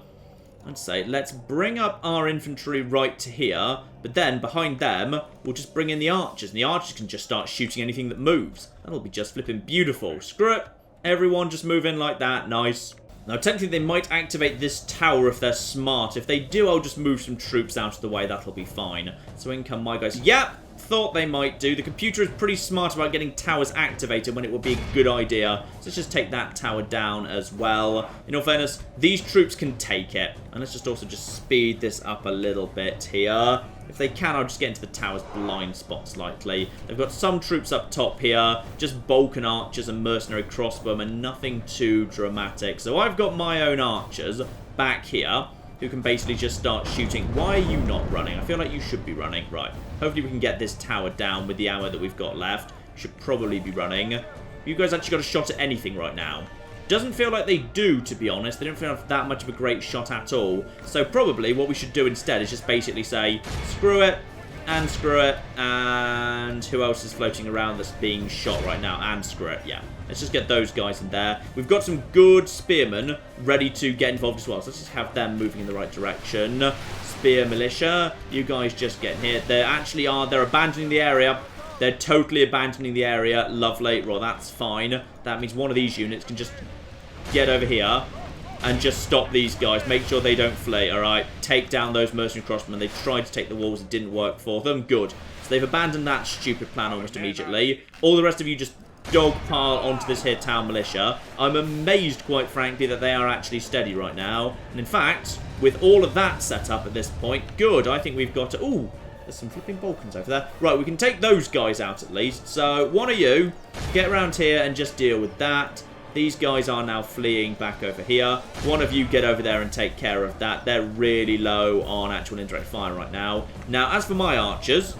I'd say let's bring up our infantry right to here, but then behind them, we'll just bring in the archers, and the archers can just start shooting anything that moves. That'll be just flipping beautiful. Screw it. Everyone just move in like that. Nice. Now, technically, they might activate this tower if they're smart. If they do, I'll just move some troops out of the way. That'll be fine. So in come my guys. Yep, thought they might do. The computer is pretty smart about getting towers activated when it would be a good idea. So let's just take that tower down as well. In all fairness, these troops can take it. And let's just also just speed this up a little bit here. If they can, I'll just get into the tower's blind spot slightly. They've got some troops up top here. Just Balkan archers and mercenary crossbowmen. Nothing too dramatic. So I've got my own archers back here who can basically just start shooting. Why are you not running? I feel like you should be running. Right. Hopefully we can get this tower down with the ammo that we've got left. Should probably be running. You guys actually got a shot at anything right now? Doesn't feel like they do, to be honest. They don't feel like that much of a great shot at all. So probably what we should do instead is just basically say, screw it, and screw it, and who else is floating around that's being shot right now? And screw it, yeah. Let's just get those guys in there. We've got some good spearmen ready to get involved as well. So let's just have them moving in the right direction. Spear militia, you guys just get here. They're abandoning the area. They're totally abandoning the area. Lovely. Well, that's fine. That means one of these units can just get over here and just stop these guys. Make sure they don't flee, alright? Take down those mercenary crossmen. They tried to take the walls. It didn't work for them. Good. So they've abandoned that stupid plan almost immediately. All the rest of you just dogpile onto this here town militia. I'm amazed, quite frankly, that they are actually steady right now. And in fact, with all of that set up at this point, good. I think we've got to... Ooh. There's some flipping Balkans over there. Right, we can take those guys out at least. So, one of you, get around here and just deal with that. These guys are now fleeing back over here. One of you get over there and take care of that. They're really low on actual indirect fire right now. Now, as for my archers,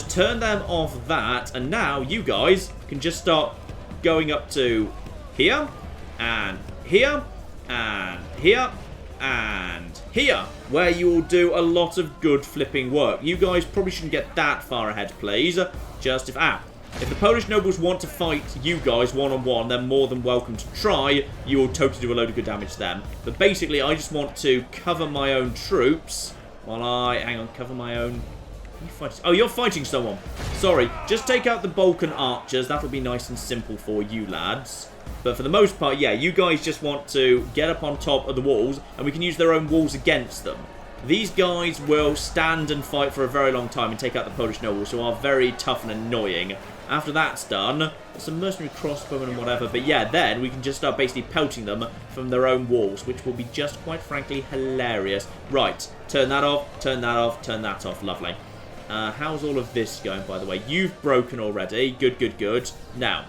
turn them off that. And now, you guys can just start going up to here, and here, and here, and here, where you will do a lot of good flipping work. You guys probably shouldn't get that far ahead, please. Just if... If the Polish nobles want to fight you guys one-on-one, they're more than welcome to try. You will totally do a load of good damage to them. But basically, I just want to cover my own troops while I... Hang on, cover my own... Oh, you're fighting someone. Sorry, just take out the Balkan archers. That'll be nice and simple for you lads. But for the most part, yeah, you guys just want to get up on top of the walls, and we can use their own walls against them. These guys will stand and fight for a very long time and take out the Polish nobles, who are very tough and annoying. After that's done, some mercenary crossbowmen and whatever, but yeah, then we can just start basically pelting them from their own walls, which will be just quite frankly hilarious. Right, turn that off, turn that off, turn that off. Lovely. How's all of this going, by the way? You've broken already. Good, good, good. Now,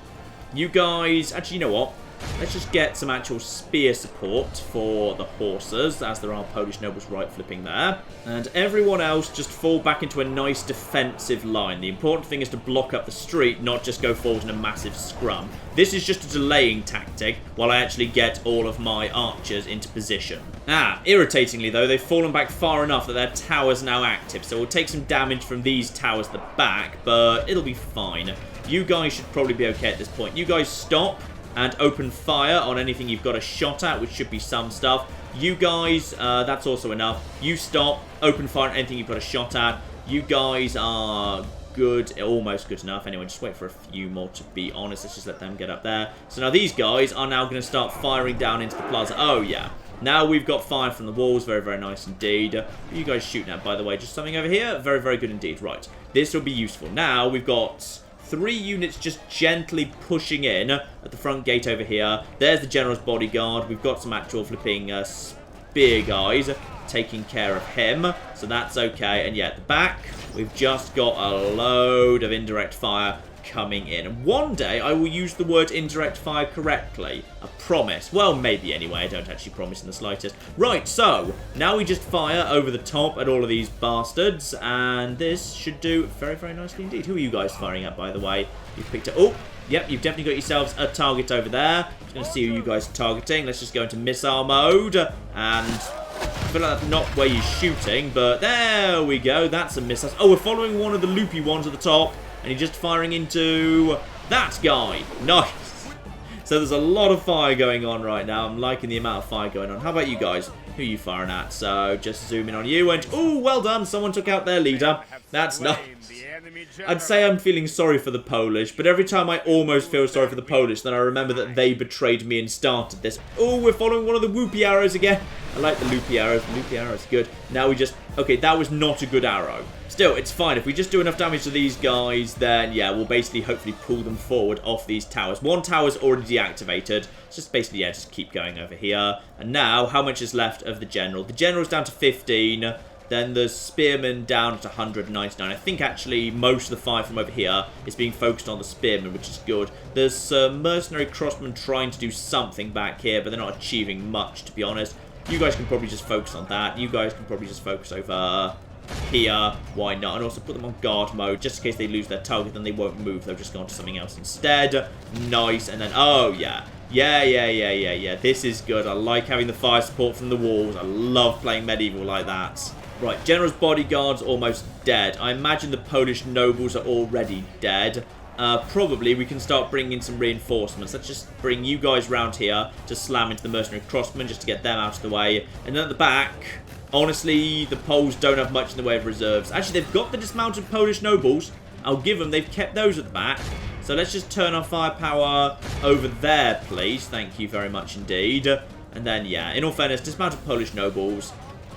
you guys... Actually, you know what? Let's just get some actual spear support for the horses, as there are Polish nobles right flipping there. And everyone else just fall back into a nice defensive line. The important thing is to block up the street, not just go forward in a massive scrum. This is just a delaying tactic while I actually get all of my archers into position. Irritatingly though, they've fallen back far enough that their tower's now active. So we'll take some damage from these towers at the back, but it'll be fine. You guys should probably be okay at this point. You guys stop and open fire on anything you've got a shot at, which should be some stuff. You guys, that's also enough. You stop, open fire on anything you've got a shot at. You guys are good, almost good enough. Anyway, just wait for a few more, to be honest. Let's just let them get up there. So now these guys are now going to start firing down into the plaza. Oh, yeah. Now we've got fire from the walls. Very, very nice indeed. What are you guys shooting at, by the way? Just something over here? Very, very good indeed. Right. This will be useful. Now we've got 3 units just gently pushing in at the front gate over here. There's the general's bodyguard. We've got some actual flipping spear guys taking care of him, so that's okay. And yeah, at the back, we've just got a load of indirect fire coming in. And one day, I will use the word indirect fire correctly. I promise. Well, maybe anyway. I don't actually promise in the slightest. Right, so now we just fire over the top at all of these bastards, and this should do very, very nicely indeed. Who are you guys firing at, by the way? You've picked up... Oh, yep, you've definitely got yourselves a target over there. Just going to see who you guys are targeting. Let's just go into missile mode, and I feel like that's not where you're shooting, but there we go. That's a missile. Oh, we're following one of the loopy ones at the top, and he's just firing into that guy. Nice. So there's a lot of fire going on right now. I'm liking the amount of fire going on. How about you guys? Who are you firing at? So just zoom in on you, and oh, well done. Someone took out their leader. That's nice. I'd say I'm feeling sorry for the Polish, but every time I almost feel sorry for the Polish, then I remember that they betrayed me and started this. Oh, we're following one of the whoopy arrows again. I like the loopy arrows. The loopy arrows, good. Now we just... Okay, that was not a good arrow. Still, it's fine. If we just do enough damage to these guys, then yeah, we'll basically hopefully pull them forward off these towers. One tower's already deactivated. It's just basically, yeah, just keep going over here. And now, how much is left of the general? The general's down to 15. Then the spearmen down to 199. I think actually most of the fire from over here is being focused on the spearmen, which is good. There's some mercenary crossmen trying to do something back here, but they're not achieving much, to be honest. You guys can probably just focus on that. You guys can probably just focus over here. Why not? And also put them on guard mode, just in case they lose their target, then they won't move. They'll just go on to something else instead. Nice. And then, oh, yeah. Yeah. This is good. I like having the fire support from the walls. I love playing medieval like that. Right, General's bodyguard's almost dead. I imagine the Polish nobles are already dead. Probably we can start bringing in some reinforcements. Let's just bring you guys round here to slam into the mercenary crossmen just to get them out of the way. And then at the back, honestly, the Poles don't have much in the way of reserves. Actually, they've got the dismounted Polish nobles. I'll give them. They've kept those at the back. So let's just turn our firepower over there, please. Thank you very much indeed. And then, yeah, in all fairness, dismounted Polish nobles,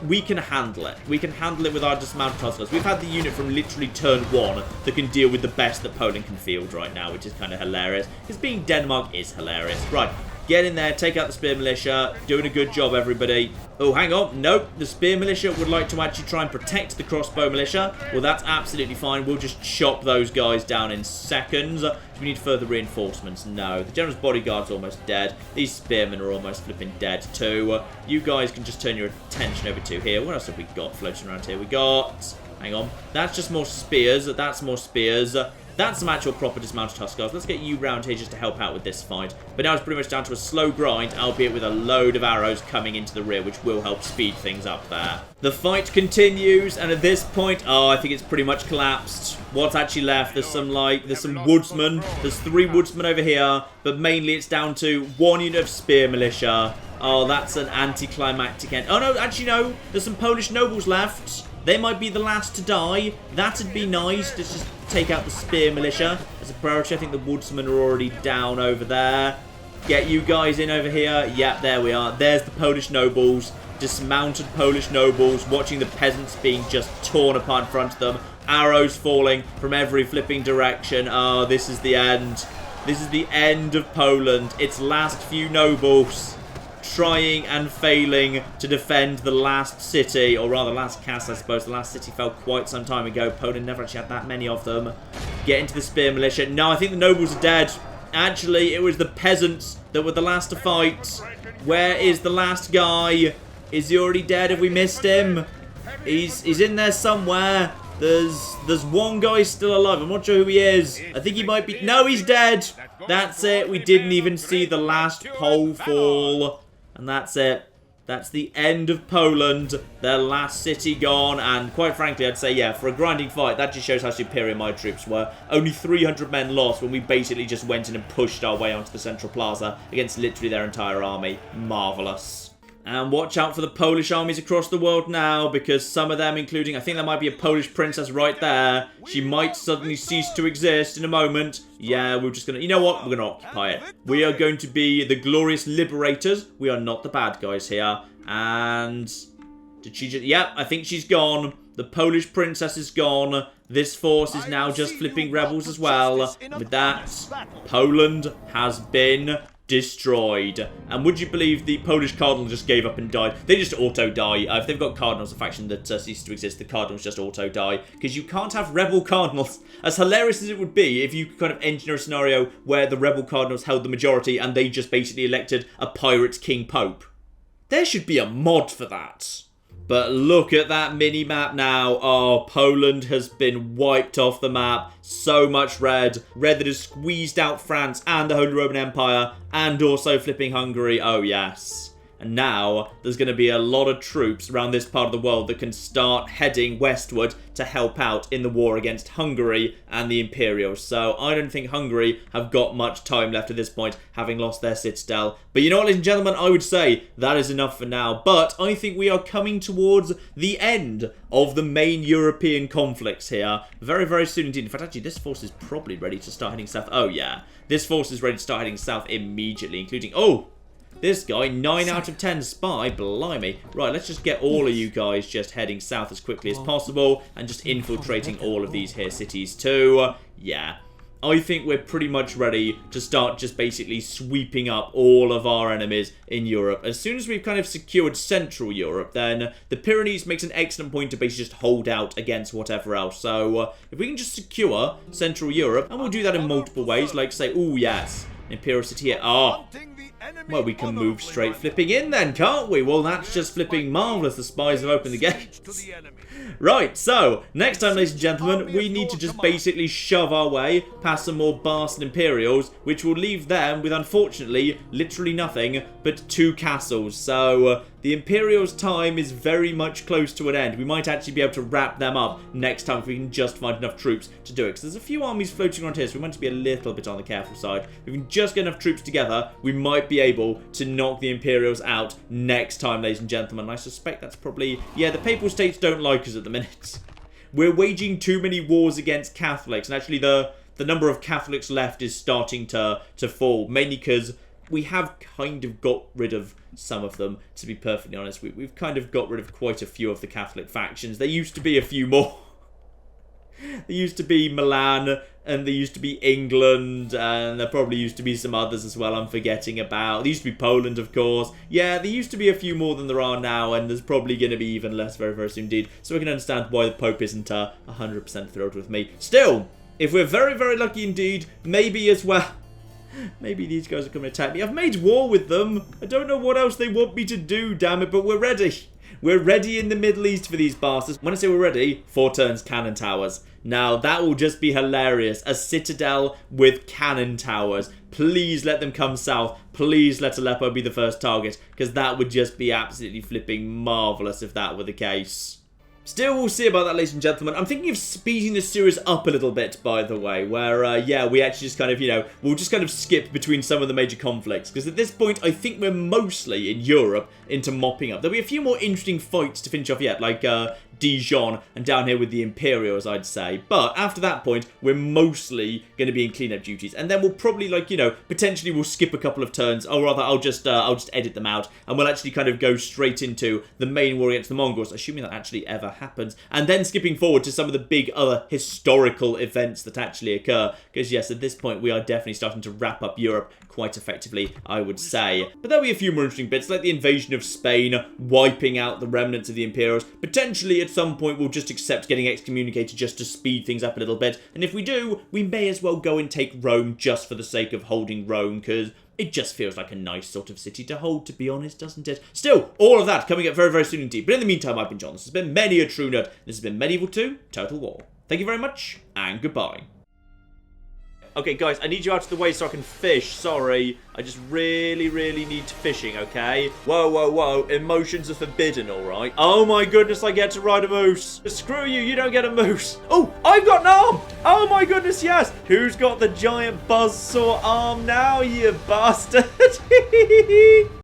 we can handle it. We can handle it with our dismounted hustlers. We've had the unit from literally turn 1 that can deal with the best that Poland can field right now, which is kind of hilarious. Because being Denmark is hilarious. Right, get in there, take out the spear militia. Doing a good job, everybody. Oh, hang on. Nope, the spear militia would like to actually try and protect the crossbow militia. Well, that's absolutely fine. We'll just chop those guys down in seconds. Do we need further reinforcements? No. The general's bodyguard's almost dead. These spearmen are almost flipping dead too. You guys can just turn your attention over to here. What else have we got floating around here? We got... Hang on. That's just more spears. That's more spears. That's some actual proper dismounted Huskars. Let's get you round here just to help out with this fight. But now it's pretty much down to a slow grind, albeit with a load of arrows coming into the rear, which will help speed things up there. The fight continues, and at this point, I think it's pretty much collapsed. What's actually left? There's some woodsmen. There's 3 woodsmen over here, but mainly it's down to 1 unit of spear militia. Oh, that's an anticlimactic end. Oh, no, actually, no. There's some Polish nobles left. They might be the last to die. That'd be nice. Let's just take out the spear militia as a priority. I think the woodsmen are already down over there. Get you guys in over here. Yep, there we are. There's the Polish nobles. Dismounted Polish nobles watching the peasants being just torn apart in front of them. Arrows falling from every flipping direction. Oh, this is the end. This is the end of Poland. Its last few nobles trying and failing to defend the last city, or rather last castle, I suppose. The last city fell quite some time ago. Poland never actually had that many of them. Get into the spear militia. No, I think the nobles are dead. Actually, it was the peasants that were the last to fight. Where is the last guy? Is he already dead? Have we missed him? He's in there somewhere. There's one guy still alive. I'm not sure who he is. I think he might be... No, he's dead. That's it. We didn't even see the last pole fall. And that's it. That's the end of Poland. Their last city gone. And quite frankly, I'd say, yeah, for a grinding fight, that just shows how superior my troops were. Only 300 men lost when we basically just went in and pushed our way onto the central plaza against literally their entire army. Marvellous. And watch out for the Polish armies across the world now, because some of them, including, I think there might be a Polish princess right there. She might suddenly cease to exist in a moment. Yeah, we're just going to, you know what? We're going to occupy it. We are going to be the glorious liberators. We are not the bad guys here. And did she just, yep, I think she's gone. The Polish princess is gone. This force is now just flipping rebels as well. And with that, Poland has been destroyed. And would you believe the Polish cardinal just gave up and died? They just auto-die. If they've got cardinals, a faction that ceases to exist, the cardinals just auto-die. Because you can't have rebel cardinals. As hilarious as it would be if you could kind of engineer a scenario where the rebel cardinals held the majority and they just basically elected a pirate king pope. There should be a mod for that. But look at that mini-map now. Oh, Poland has been wiped off the map. So much red. Red that has squeezed out France and the Holy Roman Empire. And also flipping Hungary. Oh, yes. And now there's going to be a lot of troops around this part of the world that can start heading westward to help out in the war against Hungary and the Imperials. So I don't think Hungary have got much time left at this point, having lost their citadel. But you know what, ladies and gentlemen, I would say that is enough for now. But I think we are coming towards the end of the main European conflicts here. Very, very soon indeed. In fact, actually, this force is probably ready to start heading south. Oh, yeah. This force is ready to start heading south immediately, including... Oh! This guy, 9 out of 10 spy, blimey. Right, let's just get all of you guys just heading south as quickly as possible and just infiltrating all of these here cities too. Yeah, I think we're pretty much ready to start just basically sweeping up all of our enemies in Europe. As soon as we've kind of secured Central Europe, then the Pyrenees makes an excellent point to basically just hold out against whatever else. So if we can just secure Central Europe, and we'll do that in multiple ways, like say, oh yes, Imperial City here. Ah. Well, we can move straight flipping in then, can't we? Well, that's just flipping marvellous. The spies have opened the gates. Right, so, next time, ladies and gentlemen, we need to just basically shove our way past some more Bastard Imperials, which will leave them with, unfortunately, literally nothing but 2 castles. So, the Imperials' time is very much close to an end. We might actually be able to wrap them up next time if we can just find enough troops to do it. Because there's a few armies floating around here, so we want to be a little bit on the careful side. If we can just get enough troops together, we might be able to knock the Imperials out next time, ladies and gentlemen. I suspect that's probably... Yeah, the Papal States don't like us at the minute. We're waging too many wars against Catholics, and actually the number of Catholics left is starting to fall, mainly because we have kind of got rid of some of them, to be perfectly honest. We've kind of got rid of quite a few of the Catholic factions. There used to be a few more. There used to be Milan, and there used to be England, and there probably used to be some others as well I'm forgetting about. There used to be Poland, of course. Yeah, there used to be a few more than there are now, and there's probably going to be even less very, very soon indeed. So we can understand why the Pope isn't 100% thrilled with me. Still, if we're very, very lucky indeed, maybe as well... Maybe these guys are coming to attack me. I've made war with them. I don't know what else they want me to do, damn it, but we're ready. We're ready in the Middle East for these bastards. When I say we're ready, 4 turns cannon towers. Now, that will just be hilarious. A citadel with cannon towers. Please let them come south. Please let Aleppo be the first target, because that would just be absolutely flipping marvellous if that were the case. Still, we'll see about that, ladies and gentlemen. I'm thinking of speeding the series up a little bit, by the way, where, yeah, we actually just kind of, we'll just kind of skip between some of the major conflicts, because at this point, I think we're mostly, in Europe, into mopping up. There'll be a few more interesting fights to finish off yet, like, Dijon, and down here with the Imperials, I'd say. But after that point, we're mostly going to be in cleanup duties. And then we'll probably, like, potentially we'll skip a couple of turns. Or rather, I'll just edit them out. And we'll actually kind of go straight into the main war against the Mongols, assuming that actually ever happens. And then skipping forward to some of the big other historical events that actually occur. Because, yes, at this point, we are definitely starting to wrap up Europe quite effectively, I would say. But there'll be a few more interesting bits, like the invasion of Spain, wiping out the remnants of the Imperials. Potentially, at some point, we'll just accept getting excommunicated just to speed things up a little bit. And if we do, we may as well go and take Rome just for the sake of holding Rome, because it just feels like a nice sort of city to hold, to be honest, doesn't it? Still, all of that coming up very, very soon indeed. But in the meantime, I've been John. This has been many a true nerd. This has been Medieval 2 Total War. Thank you very much, and goodbye. Okay, guys, I need you out of the way so I can fish. Sorry. I just really, really need fishing, okay? Whoa, whoa, whoa. Emotions are forbidden, all right? Oh, my goodness, I get to ride a moose. Screw you, you don't get a moose. Oh, I've got an arm. Oh, my goodness, yes. Who's got the giant buzzsaw arm now, you bastard?